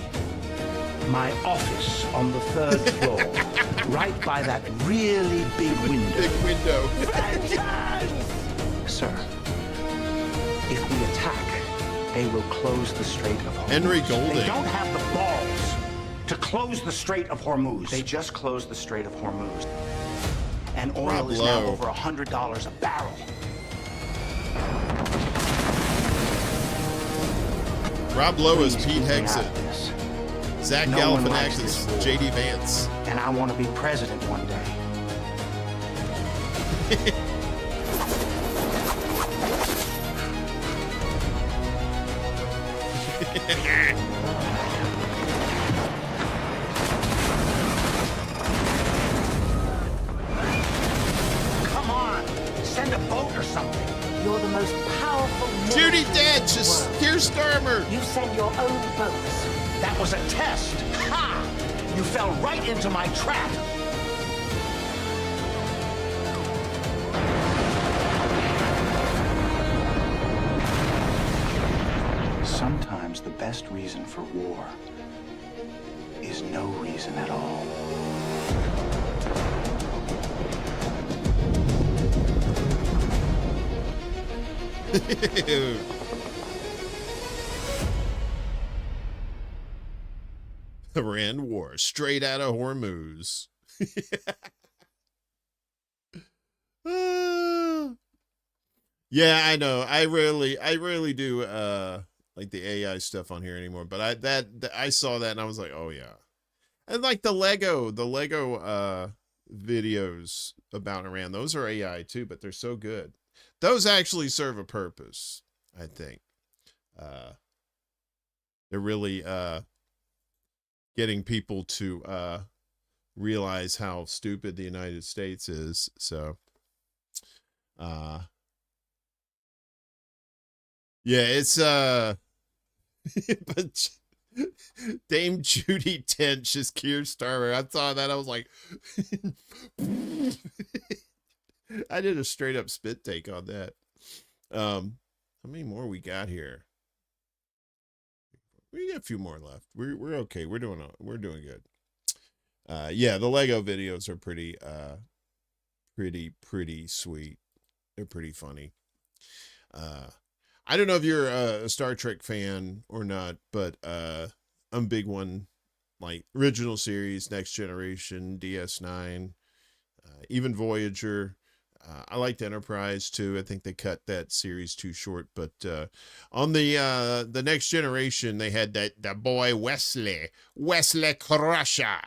My office on the 3rd floor, right by that really big window. Big window. Sir, if we attack, they will close the Strait of Hormuz. Henry Golding. They don't have the balls to close the Strait of Hormuz. They just closed the Strait of Hormuz. And oil is now over $100 a barrel. Rob Lowe is Pete Hexet. Zach Galifianakis, JD Vance. And I want to be president one day. Come on, send a boat or something. You're the most powerful. Judy Dench, just Keir Starmer. You send your own boats. That was a test. Ha! You fell right into my trap. Sometimes the best reason for war is no reason at all. Iran war, straight out of Hormuz. Yeah, I know. I rarely do like the AI stuff on here anymore. But I saw that and I was like, oh yeah. And like the Lego videos about Iran, those are AI too, but they're so good. Those actually serve a purpose, I think. They're really getting people to realize how stupid the United States is. So yeah, it's but Dame Judi Dench is Keir Starmer. I saw that, I was like I did a straight up spit take on that. How many more we got here? We got a few more left. We're okay. We're doing good. Yeah, the Lego videos are pretty sweet. They're pretty funny. I don't know if you're a Star Trek fan or not, but I'm a big one. Like original series, Next Generation, DS9, even Voyager. I liked Enterprise too. I think they cut that series too short, but on the Next Generation, they had that boy Wesley Crusher,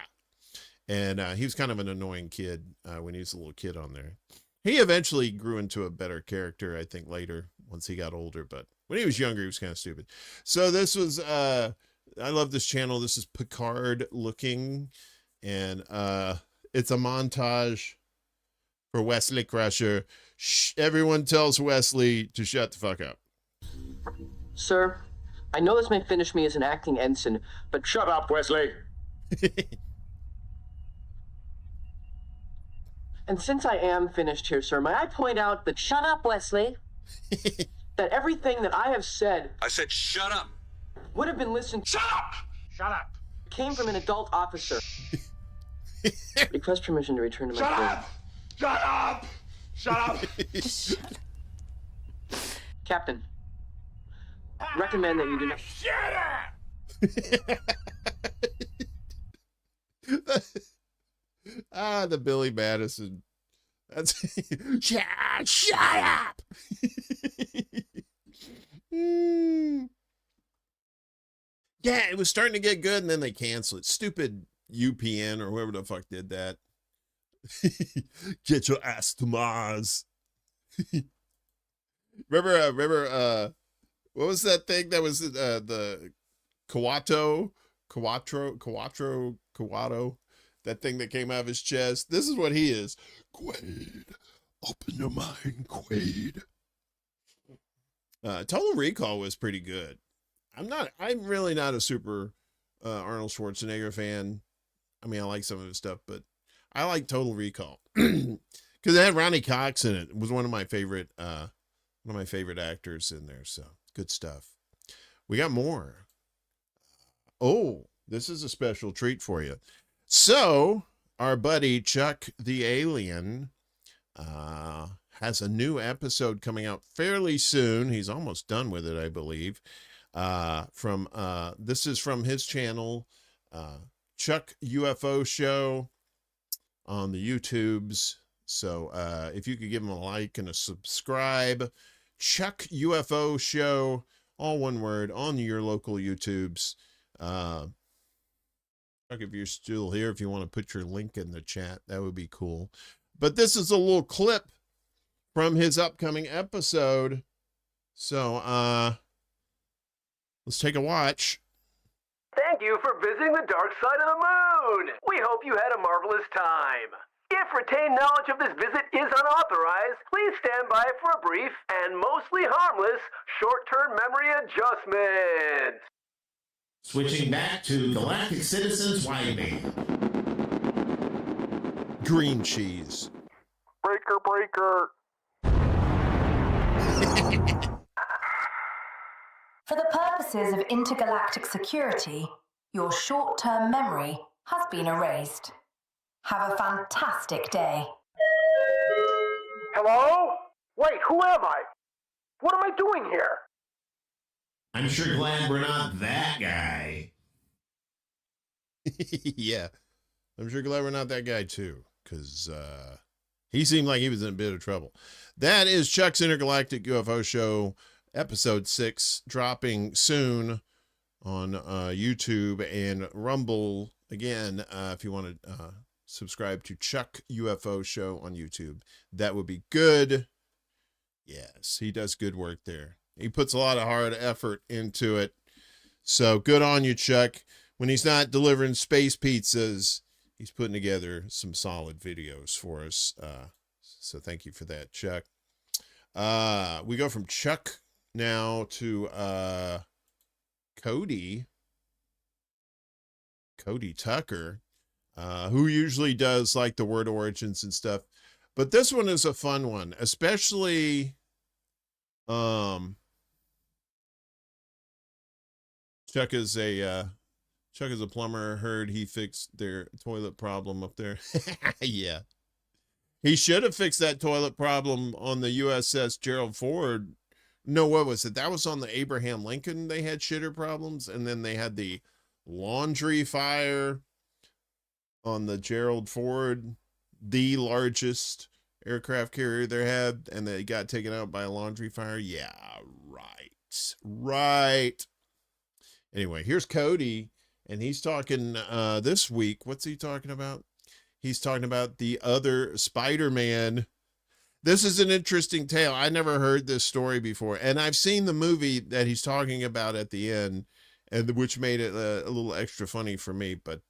and he was kind of an annoying kid when he was a little kid on there. He eventually grew into a better character, I think, later once he got older, but when he was younger, he was kind of stupid. So this was I love this channel. This is Picard looking, and it's a montage for Wesley Crusher. Everyone tells Wesley to shut the fuck up. Sir, I know this may finish me as an acting ensign, but shut up, Wesley. And since I am finished here, sir, may I point out that shut up, Wesley. That everything that I have said, I said shut up. would have been listened. Shut up! Shut up! Came from an adult officer. Request permission to return to my Shut phone. up! Shut up! Shut up! Captain, recommend that you do not. The Billy Madison. That's shut up. Yeah, it was starting to get good, and then they canceled it. Stupid UPN or whoever the fuck did that. Get your ass to Mars. remember what was that thing that was the Kawato, that thing that came out of his chest? This is what he is. Quaid, open your mind, Quaid. Total Recall was pretty good. I'm really not a super Arnold Schwarzenegger fan. I mean, I like some of his stuff, but I like Total Recall because it had Ronnie Cox in it. It was one of my favorite actors in there. So good stuff. We got more. Oh, This is a special treat for you. So, our buddy Chuck the Alien has a new episode coming out fairly soon. He's almost done with it, I believe. This is from his channel, Chuck UFO Show on the YouTubes. So if you could give him a like and a subscribe, Chuck UFO Show, all one word, on your local YouTubes. Chuck, if you're still here, if you want to put your link in the chat, that would be cool. But this is a little clip from his upcoming episode. So let's take a watch. Thank you for visiting the dark side of the moon. We hope you had a marvelous time. If retained knowledge of this visit is unauthorized, please stand by for a brief and mostly harmless short-term memory adjustment. Switching back to Galactic Citizens Wyoming. Green cheese. Breaker. For the purposes of intergalactic security, your short-term memory has been erased. Have a fantastic day. Hello? Wait, who am I? What am I doing here? I'm sure glad we're not that guy. Yeah, I'm sure glad we're not that guy too, because he seemed like he was in a bit of trouble. That is Chuck's Intergalactic UFO Show, episode 6, dropping soon on YouTube and Rumble. Again, if you want to subscribe to Chuck UFO Show on YouTube, that would be good. Yes, he does good work there. He puts a lot of hard effort into it. So good on you, Chuck. When he's not delivering space pizzas, he's putting together some solid videos for us. So thank you for that, Chuck. We go from Chuck now to Cody Tucker, who usually does like the word origins and stuff. But this one is a fun one, especially Chuck is a plumber. Heard he fixed their toilet problem up there. Yeah. He should have fixed that toilet problem on the USS Gerald Ford. No, what was it? That was on the Abraham Lincoln. They had shitter problems. And then they had the laundry fire on the Gerald Ford, the largest aircraft carrier they had. And they got taken out by a laundry fire. Yeah, right. Anyway, here's Cody. And he's talking this week. What's he talking about? He's talking about the other Spider-Man. This is an interesting tale. I never heard this story before. And I've seen the movie that he's talking about at the end, and which made it a little extra funny for me. But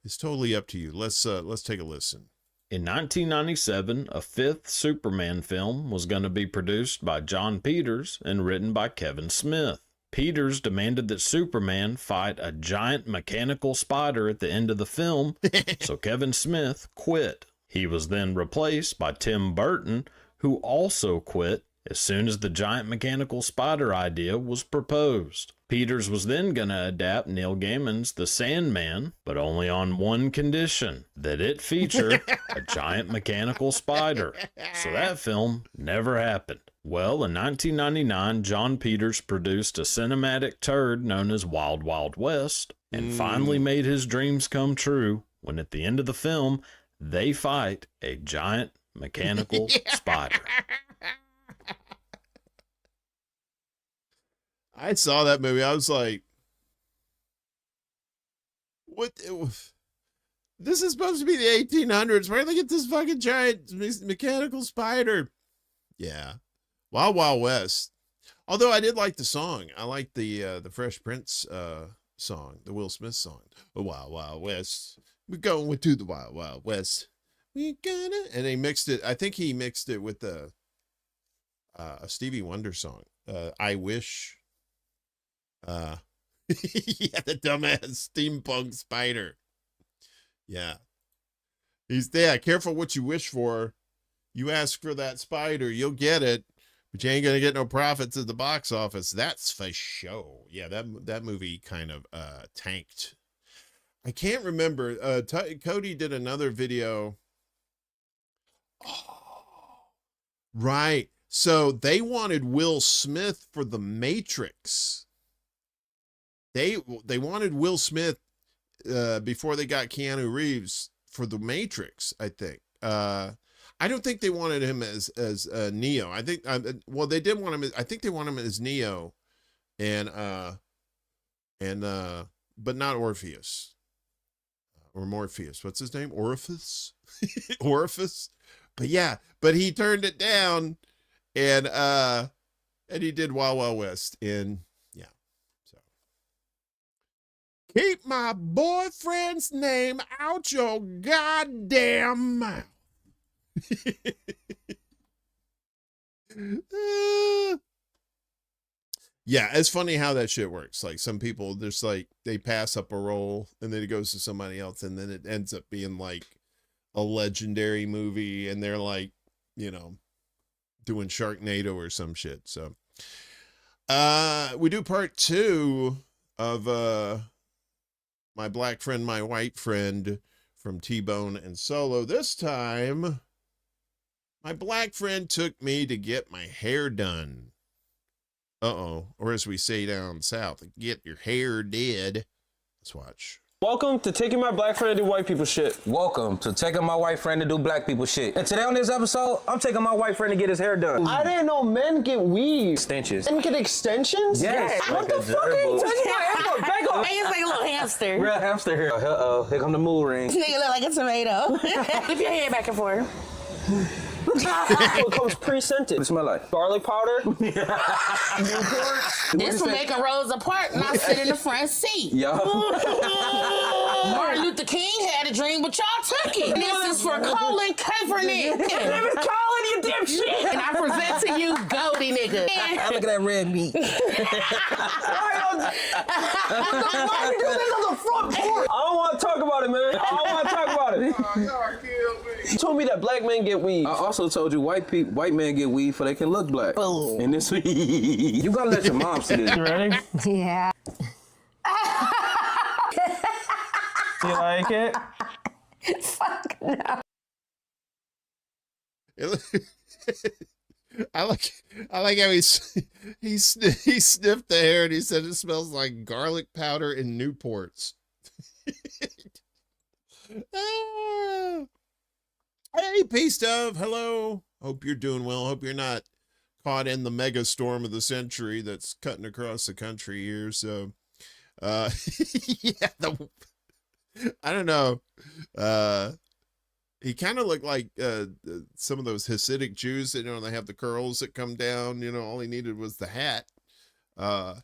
it's totally up to you. Let's take a listen. In 1997, a fifth Superman film was going to be produced by John Peters and written by Kevin Smith. Peters demanded that Superman fight a giant mechanical spider at the end of the film, so Kevin Smith quit. He was then replaced by Tim Burton, who also quit as soon as the giant mechanical spider idea was proposed. Peters was then going to adapt Neil Gaiman's The Sandman, but only on one condition, that it feature a giant mechanical spider. So that film never happened. Well, in 1999, John Peters produced a cinematic turd known as Wild Wild West, and finally made his dreams come true when at the end of the film, they fight a giant mechanical spider. I saw that movie. I was like, what? This is supposed to be the 1800s. Where did they get this fucking giant mechanical spider? Yeah. Wild Wild West. Although I did like the song. I liked the Fresh Prince song, the Will Smith song. The Wild Wild West. We're going to the Wild Wild West. We gonna, and they mixed it. I think he mixed it with a Stevie Wonder song. I Wish. Yeah, the dumbass steampunk spider. Yeah. Careful what you wish for. You ask for that spider, you'll get it. But you ain't gonna get no profits at the box office. That's for sure. Yeah, that movie kind of tanked. I can't remember. Cody did another video. Oh, right. So they wanted Will Smith for The Matrix. They wanted Will Smith before they got Keanu Reeves for The Matrix, I think. I don't think they wanted him as Neo. I think well, they did want him as, I think they want him as Neo and but not Orpheus. Or Morpheus. What's his name? Orifice? Orifice? But yeah, but he turned it down and he did Wild Wild West and yeah. So keep my boyfriend's name out your goddamn mouth. Yeah, it's funny how that shit works. Like some people just like they pass up a role and then it goes to somebody else and then it ends up being like a legendary movie and they're like, you know, doing Sharknado or some shit. So we do part 2 of My Black Friend, My White Friend from T-Bone and Solo. This time my black friend took me to get my hair done. Or as we say down south, get your hair did. Let's watch. Welcome to taking my black friend to do white people shit. Welcome to taking my white friend to do black people shit. And today on this episode, I'm taking my white friend to get his hair done. I didn't know men get weave. Extensions. Men get extensions? Yes. What the fuck are you touching my hair for? Back off. Hey, it's like a little hamster. Real hamster hair. Uh-oh, here come the mood ring. This nigga look like a tomato. Flip your hair back and forth. It comes pre-scented. What it smell like? Garlic powder. This will make a rows apart and I sit in the front seat. Yeah. Martin Luther King had a dream, but y'all took it. This is for Colin Kaepernick. His name is Colin, you dipshit. And I present to you, Goldie nigga. Look at that red meat. Why you do this on the front porch? I don't want to talk about it, man. I don't want to talk about it. You told me that black men get weave. I also told you white men get weave so they can look black. Oh. And this you gotta let your mom see this. You ready? Yeah. You like it? Fuck no. I like how he sniffed the hair and he said it smells like garlic powder and Newports. Hey, Peace Dove, hello. Hope you're doing well. Hope you're not caught in the mega storm of the century that's cutting across the country here. So, yeah, I don't know. He kind of looked like some of those Hasidic Jews that, you know, they have the curls that come down, you know, all he needed was the hat. But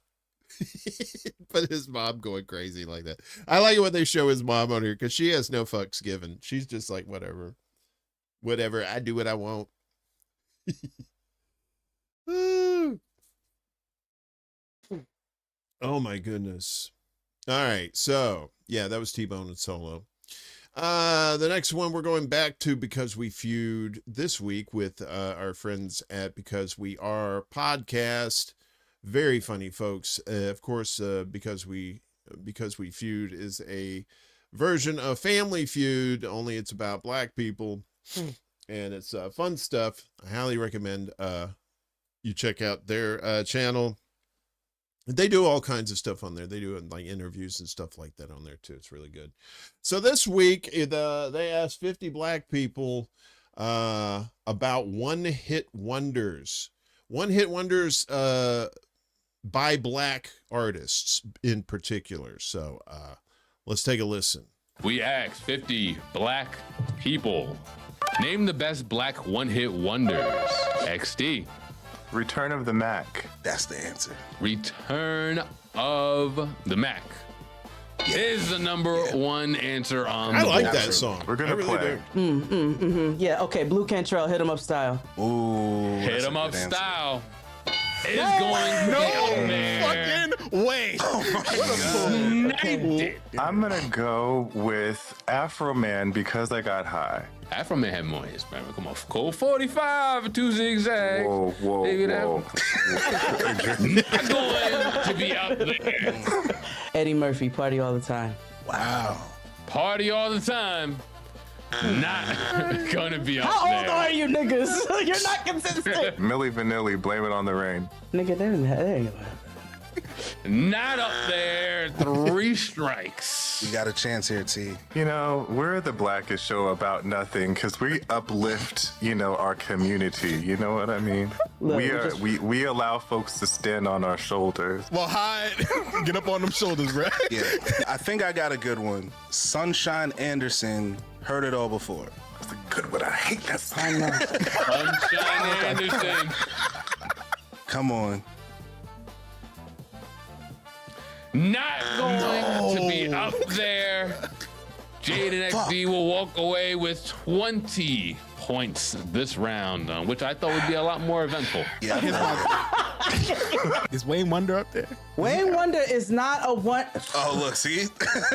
his mom going crazy like that. I like it when they show his mom on here because she has no fucks given. She's just like, whatever, I do what I want. Oh my goodness. All right. So yeah, that was T-Bone and Solo. The next one we're going back to Because We Feud this week with our friends at Because We Are podcast. Very funny folks. Of course, Because We Feud is a version of Family Feud, only it's about black people. And it's fun stuff. I highly recommend you check out their channel. They do all kinds of stuff on there. They do like interviews and stuff like that on there too. It's really good. So this week, they asked 50 black people about one-hit wonders. One-hit wonders by black artists in particular. So let's take a listen. We asked 50 black people. Name the best black one-hit wonders. XD. Return of the Mac. That's the answer. Return of the Mac is the number one answer on the board. I like that song. We're gonna play. Yeah, okay, Blue Cantrell, Hit 'em Up Style. Ooh. Hit 'em Up Style is going to be on there. Fucking way. I'm gonna go with Afro Man because I got high. Afro Man had more hits, man. Come on, Cold 45, 2 zigzags. Whoa, whoa. Not going to be out there. Eddie Murphy, Party All the Time. Wow. Party all the time. Not gonna be out How there. old are you niggas? You're not consistent. Milli Vanilli, Blame It on the Rain. Nigga, they didn't have Not up there. 3 strikes. You got a chance here, T. You know, we're the blackest show about nothing because we uplift, our community. You know what I mean? Look, we allow folks to stand on our shoulders. Well, get up on them shoulders, bro. Yeah, I think I got a good one. Sunshine Anderson, Heard It All Before. That's a good one. I hate that song. Sunshine Anderson. Come on. Not going to be up there. Jaden XD will walk away with 20 points this round, which I thought would be a lot more eventful. Is Wayne Wonder up there? Wayne Wonder is not a one. Oh, look, see?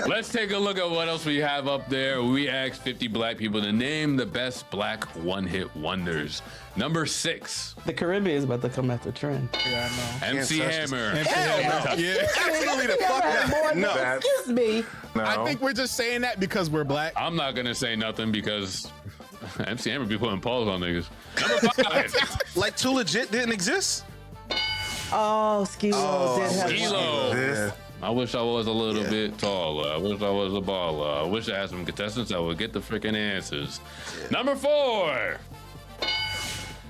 Let's take a look at what else we have up there. We asked 50 black people to name the best black one-hit wonders. Number 6. The Caribbean is about to come after Trend. Yeah, I know. MC Hammer. Yeah. Absolutely the fuck not. No. Excuse me. No. I think we're just saying that because we're black. I'm not gonna say nothing because MC Hammer be putting paws on niggas. Number 5. Like Too Legit didn't exist? Oh, Skilo did have Skilo. I wish I was a little bit taller. I wish I was a baller. I wish I had some contestants that would get the freaking answers. Number 4.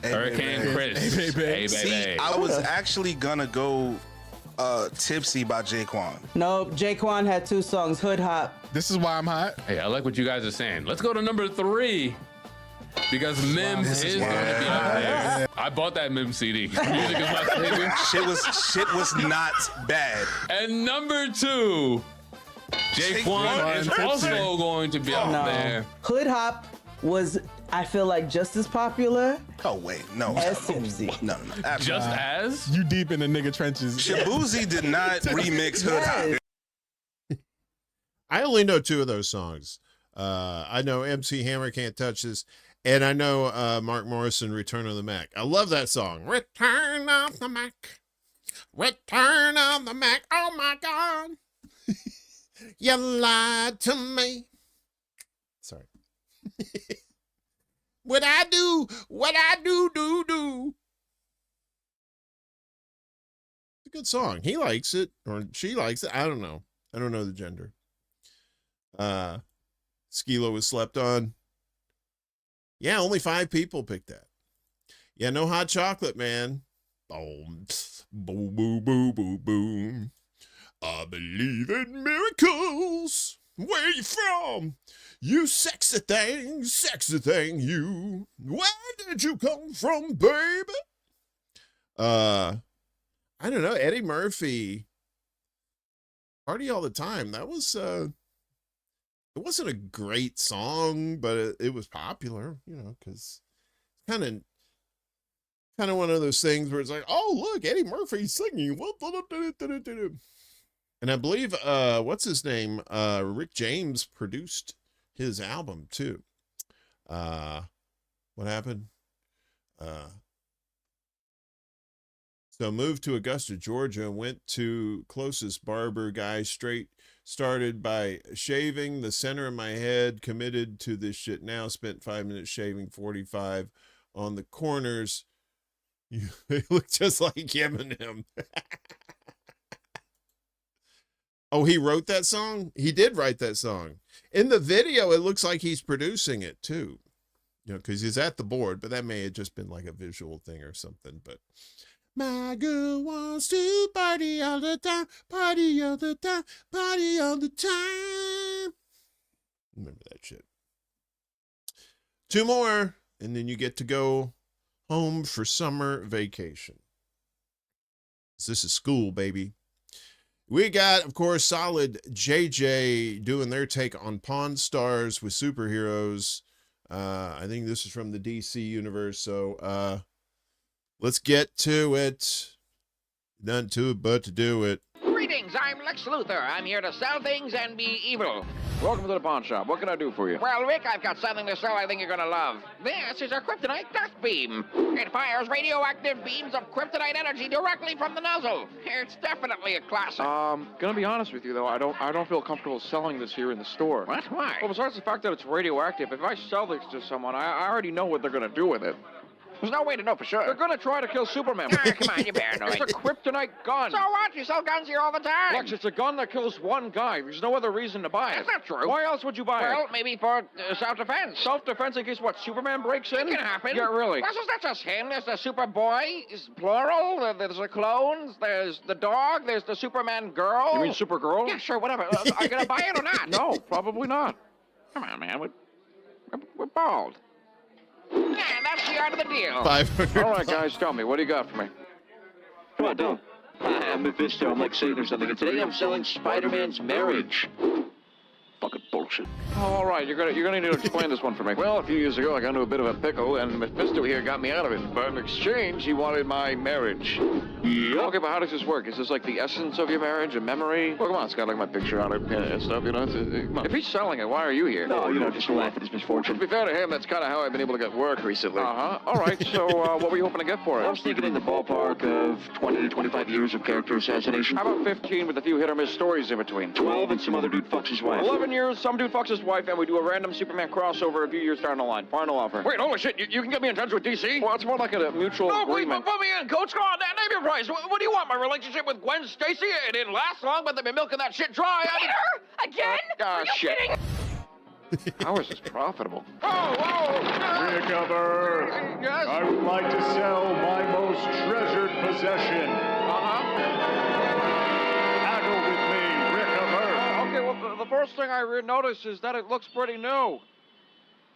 Hurricane Chris. Hey, baby. See, I was actually gonna go Tipsy by Jaquan. No, Jaquan had 2 songs, Hood Hop. This is why I'm hot. Hey, I like what you guys are saying. Let's go to number 3. Because Mims is going to be up there. I bought that Mims CD. Music is my favorite. Shit was not bad. And number 2, Jaquan is also going to be up there. Hood Hop was, I feel like, just as popular. Oh wait, no. As Tipsy. No. Just as? You deep in the nigga trenches. Shabuzi did not remix Hood Hop. I only know 2 of those songs. I know MC Hammer, Can't Touch This, and I know Mark Morrison, Return of the Mac. I love that song. Return of the Mac. Return of the Mac. Oh my God. You lied to me. Sorry. What I do, do. It's a good song. He likes it, or she likes it. I don't know. I don't know the gender. Skilo was slept on. Yeah, only 5 people picked that. Yeah, no hot chocolate, man. Boom, boom, boom, boom, boom, boom. I believe in miracles. Where you from? You sexy thing, you. Where did you come from, baby? I don't know. Eddie Murphy. Party All the Time. That was, it wasn't a great song, but it was popular, because it's kind of one of those things where it's like, oh, look, Eddie Murphy's singing. And I believe, what's his name? Rick James produced his album too. What happened? So moved to Augusta, Georgia, went to closest barber guy, straight, started by shaving the center of my head, committed to this shit now, spent 5 minutes shaving, 45 on the corners. They look just like Eminem. Oh, he wrote that song? He did write that song. In the video, it looks like he's producing it too. Because he's at the board, but that may have just been like a visual thing or something. But my girl wants to party all the time, party all the time, party all the time. Remember that shit. 2 more, and then you get to go home for summer vacation. This is school, baby. We got, of course, Solid JJ doing their take on Pawn Stars with superheroes. I think this is from the DC universe, so let's get to it. Nothing to it but to do it. Greetings, I'm Lex Luthor. I'm here to sell things and be evil. Welcome to the pawn shop. What can I do for you? Well, Rick, I've got something to sell I think you're gonna love. This is a kryptonite dust beam. It fires radioactive beams of kryptonite energy directly from the nozzle. It's definitely a classic. Gonna be honest with you though, I don't feel comfortable selling this here in the store. What? Why? Well, besides the fact that it's radioactive, if I sell this to someone, I already know what they're gonna do with it. There's no way to know for sure. They're gonna try to kill Superman. Come on, you're paranoid. It's a kryptonite gun. So what? You sell guns here all the time. Lex, it's a gun that kills one guy. There's no other reason to buy it. That's not true. Why else would you buy it? Well, maybe for self-defense. Self-defense in case what, Superman breaks in? It can happen. Yeah, really? Well, it's not just him. There's the Superboy, is plural. There's the clones. There's the dog. There's the Superman girl. You mean Supergirl? Yeah, sure, whatever. Are you gonna buy it or not? No, probably not. Come on, man. We're bald. Yeah, that's the art of the deal. 500. All right, guys, tell me, what do you got for me? Come on, don't. Hi, I'm Mephisto. I'm like Satan or something. And today I'm selling Spider-Man's marriage. Fucking bullshit. All right, you're gonna need to explain this one for me. Well, a few years ago, I got into a bit of a pickle, and Mephisto here got me out of it. But in exchange, he wanted my marriage. Yep. Okay, but how does this work? Is this like the essence of your marriage, a memory? Well, come on, it's got like my picture on it and stuff, you know. Come on. If he's selling it, why are you here? No, just to laugh at his misfortune. To be fair to him, that's kind of how I've been able to get work recently. Uh-huh. All right, so what were you hoping to get for it? I was thinking in the ballpark of 20 to 25 years of character assassination. How about 15 with a few hit-or-miss stories in between? 12 and some other dude fucks his wife. 11 years, some dude fucks his wife, and we do a random Superman crossover a few years down the line. Final offer. Wait, holy shit, you can get me in touch with DC? Well, it's more like a mutual agreement. Put me in, Coach. Go on, name your price. What do you want? My relationship with Gwen Stacy? It didn't last long, but they've been milking that shit dry. Again? Are you shit. kidding? How is this profitable? Rick of Earth, Yes? I would like to sell my most treasured possession. Haggle with me, Rick of Earth. Okay, well, the first thing I noticed is that it looks pretty new.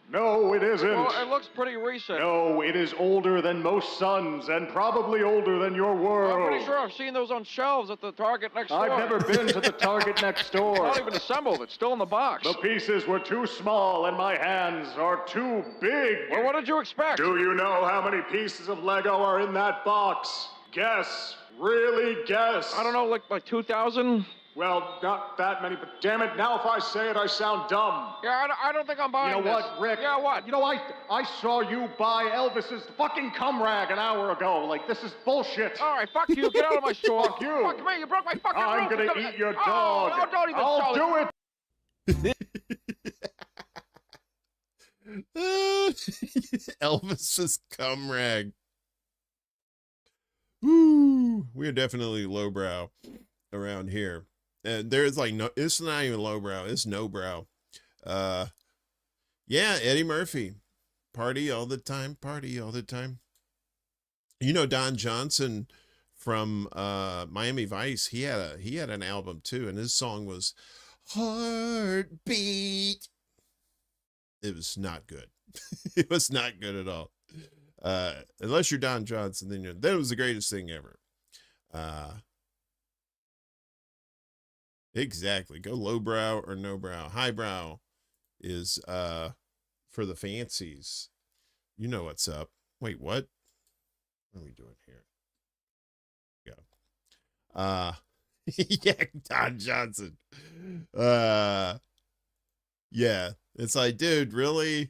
No, it isn't. Well, it looks pretty recent. No, it is older than most suns and probably older than your world. I'm pretty sure I've seen those on shelves at the Target next door. I've never been to the Target next door. Not even assembled. It's still in the box. The pieces were too small and my hands are too big. Well, what did you expect? Do you know how many pieces of Lego are in that box? Guess. Really guess. I don't know, like 2,000? Well, not that many, but damn it, now if I say it, I sound dumb. Yeah, I don't think I'm buying You know this. what, Rick? Yeah, what? You know, I saw you buy Elvis's fucking cum rag an hour ago. Like, this is bullshit. All right, fuck you. Get out of my store. Fuck you. Fuck me. You broke my fucking I'm roof. gonna eat your dog. Oh, don't even I'll sell do it. Elvis's cum rag. Woo! We are definitely lowbrow around here. And there's like no, it's not even lowbrow, it's no brow. Yeah, Eddie Murphy. Party all the time, party all the time. You know, Don Johnson from Miami Vice, he had an album too, and his song was Heartbeat. It was not good. It was not good at all. Unless you're Don Johnson, then that was the greatest thing ever. Exactly. Go lowbrow or no brow. Highbrow is for the fancies. You know what's up. Wait, what? What are we doing here? Go. Yeah, Don Johnson. Yeah, it's like, dude, really?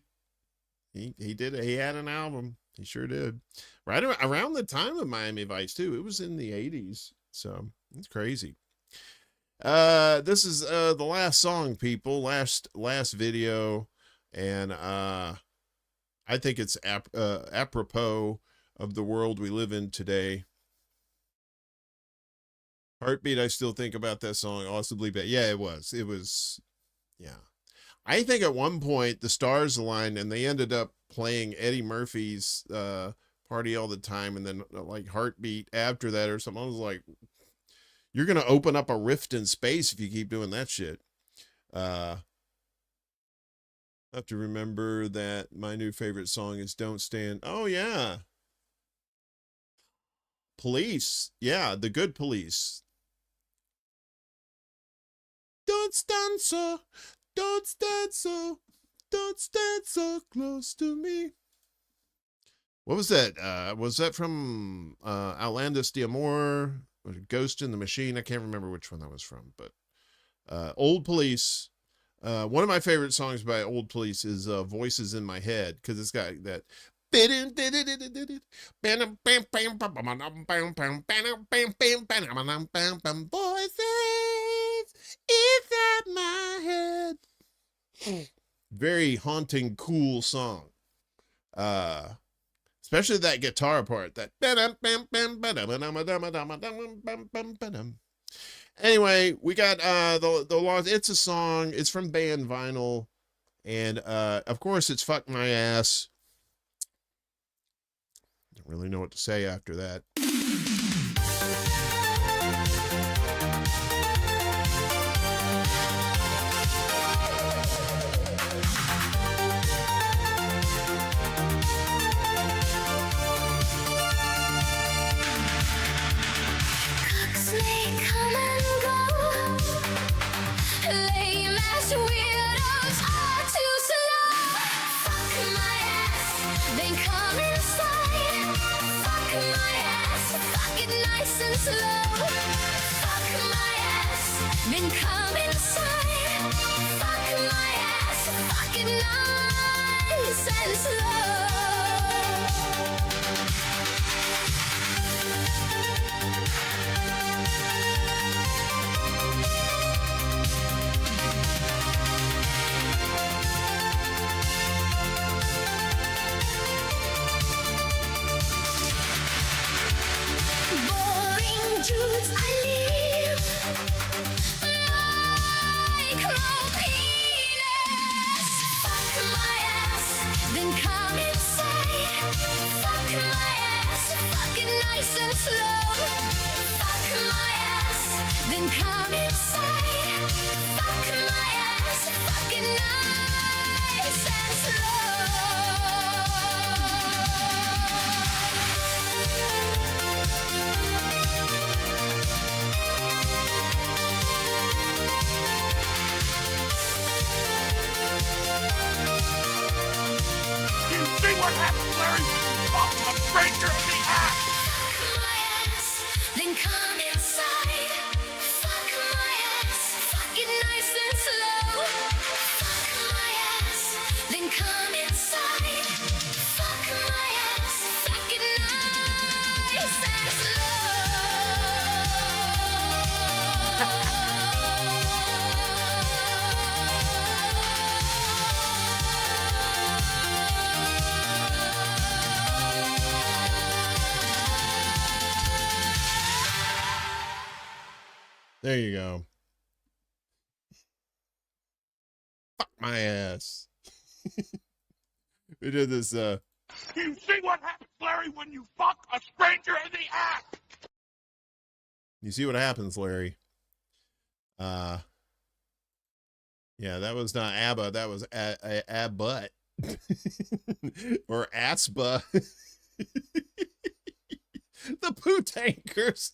He did it. He had an album. He sure did. Right around the time of Miami Vice too. It was in the 80s. So it's crazy. This is the last song, people. Last video, and I think it's apropos of the world we live in today. Heartbeat, I still think about that song. Awesomely bad. Yeah, it was. Yeah. I think at one point the stars aligned and they ended up playing Eddie Murphy's Party All the Time, and then like Heartbeat after that or something. I was like, you're going to open up a rift in space if you keep doing that shit. I have to remember that my new favorite song is Don't Stand. Oh, yeah. Police. Yeah, the Good Police. Don't stand so, don't stand so, don't stand so close to me. What was that? Was that from Outlandish D'Amour? Ghost in the Machine. I can't remember which one that was from, but Old Police. One of my favorite songs by Old Police is Voices in My Head, because it's got that voices inside my head. Very haunting, cool song. Especially that guitar part, that anyway, we got the Lost. It's a song, it's from band Vinyl, and of course it's Fuck My Ass. Don't really know what to say after that. Then come inside, fuck my ass, fucking nice and slow. Boring dudes, I live. Then come inside, fuck my ass, fucking nice and slow. Fuck my ass, then come inside, fuck my ass, fucking nice and See what happens, Larry? Fuck a stranger in the ass! Fuck my ass, then come inside. Fuck my ass, fucking nice and slow. Fuck my ass, then come inside. Fuck my ass, fucking nice and There you go. Fuck my ass. We did this, You see what happens, Larry, when you fuck a stranger in the ass? You see what happens, Larry. Yeah, that was not ABBA, that was a-butt. Or ASBA. The Poo Tankers.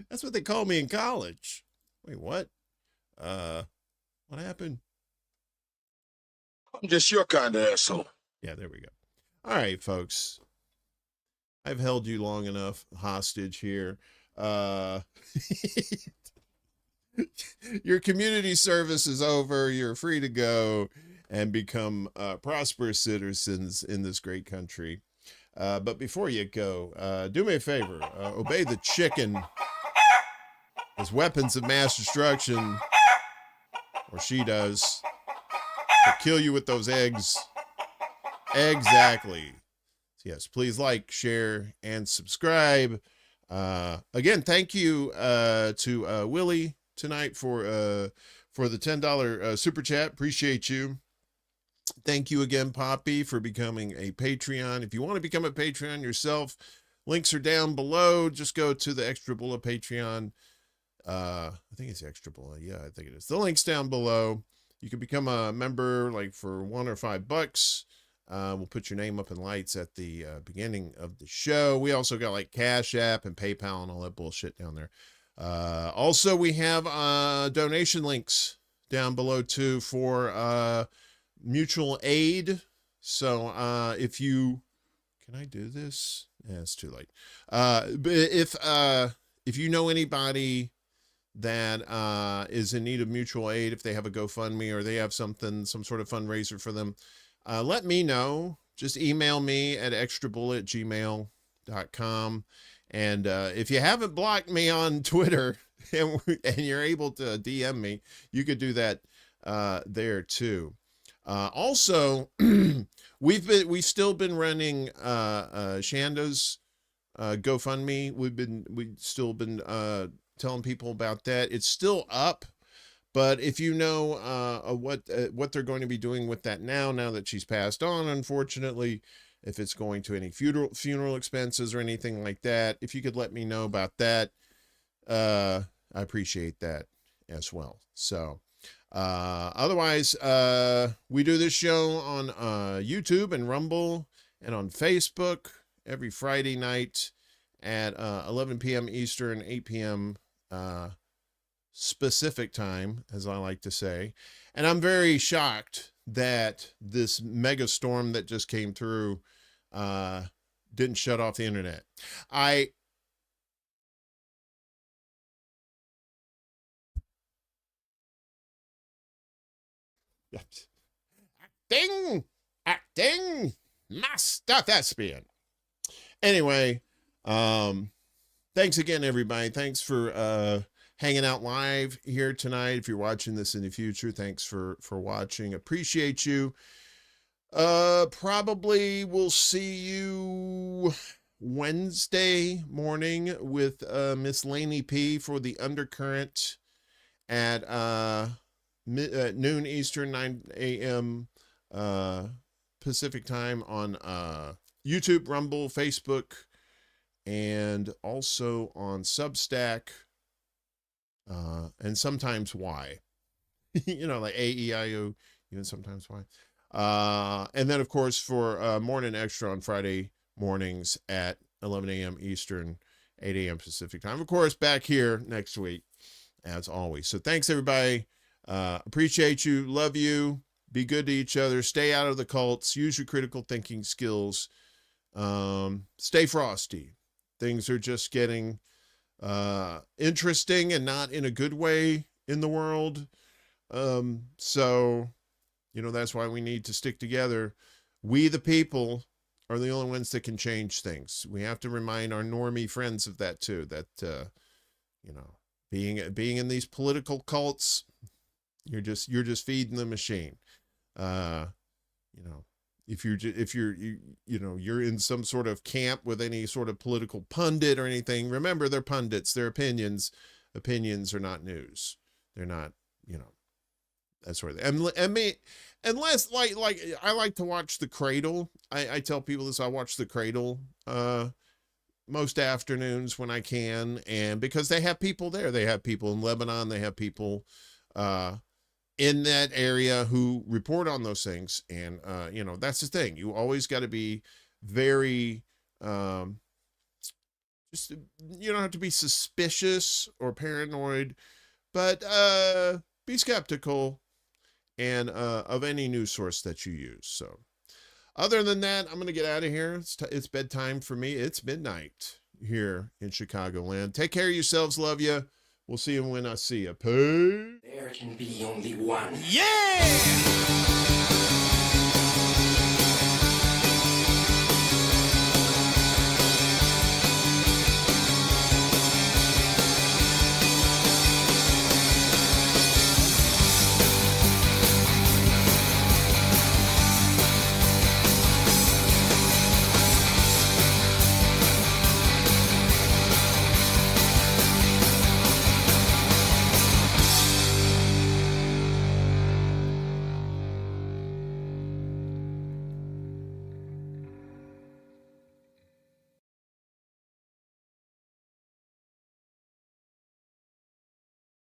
That's what they called me in college. Wait, what? What happened? I'm just your kind of asshole. Yeah, there we go. All right, folks. I've held you long enough hostage here. Your community service is over. You're free to go and become prosperous citizens in this great country. But before you go, do me a favor. Obey the chicken. As weapons of mass destruction, or she does, to kill you with those eggs. Exactly. Yes, please like, share, and subscribe. Again, thank you to Willie tonight for the $10 super chat. Appreciate you. Thank you again, Poppy, for becoming a Patreon. If you want to become a Patreon yourself, links are down below. Just go to the ExtraBulla Patreon. I think it's ExtraBulla. Yeah, I think it is. The link's down below. You can become a member like for $1 or $5. We'll put your name up in lights at the beginning of the show. We also got like CashApp and PayPal and all that bullshit down there. Also, we have donation links down below too for mutual aid. So if you, can I do this? Yeah, it's too late. But if you know anybody that is in need of mutual aid, if they have a GoFundMe or they have some sort of fundraiser for them, let me know. Just email me at extrabulla@gmail.com. And if you haven't blocked me on Twitter and you're able to DM me, you could do that there too. Also, we've still been running Chanda's GoFundMe. We've still been telling people about that. It's still up, but if you know what they're going to be doing with that now that she's passed on, unfortunately, if it's going to any funeral expenses or anything like that, if you could let me know about that, I appreciate that as well. So otherwise, we do this show on YouTube and Rumble and on Facebook every Friday night at 11 p.m. Eastern, 8 p.m. Pacific time, as I like to say. And I'm very shocked that this mega storm that just came through didn't shut off the internet. Acting, master thespian. Anyway, thanks again, everybody. Thanks for hanging out live here tonight. If you're watching this in the future, thanks for watching. Appreciate you. Probably we'll see you Wednesday morning with Miss Lainey P for the Undercurrent at noon Eastern, 9 a.m. Pacific time on YouTube, Rumble, Facebook, and also on Substack, and sometimes Y. You know, like AEIO, even sometimes Y. And then, of course, for Morning Extra on Friday mornings at 11 a.m. Eastern, 8 a.m. Pacific time. Of course, back here next week, as always. So thanks, everybody. Appreciate you. Love you. Be good to each other. Stay out of the cults. Use your critical thinking skills. Stay frosty. Things are just getting interesting and not in a good way in the world. So, you know, that's why we need to stick together. We, the people, are the only ones that can change things. We have to remind our normie friends of that too, that, you know, being in these political cults, you're just feeding the machine. You know, if you're in some sort of camp with any sort of political pundit or anything, remember they're pundits, they're opinions. Opinions are not news. They're not, you know, that sort of thing. And me, unless like I like to watch The Cradle. I tell people this, I watch The Cradle most afternoons when I can, and because they have people there. They have people in Lebanon, they have people in that area who report on those things. And, you know, that's the thing. You always got to be very, just, you don't have to be suspicious or paranoid, but be skeptical and of any news source that you use. So other than that, I'm going to get out of here. It's bedtime for me. It's midnight here in Chicagoland. Take care of yourselves. Love you. We'll see you when I see you. Peace. There can be only one. Yeah!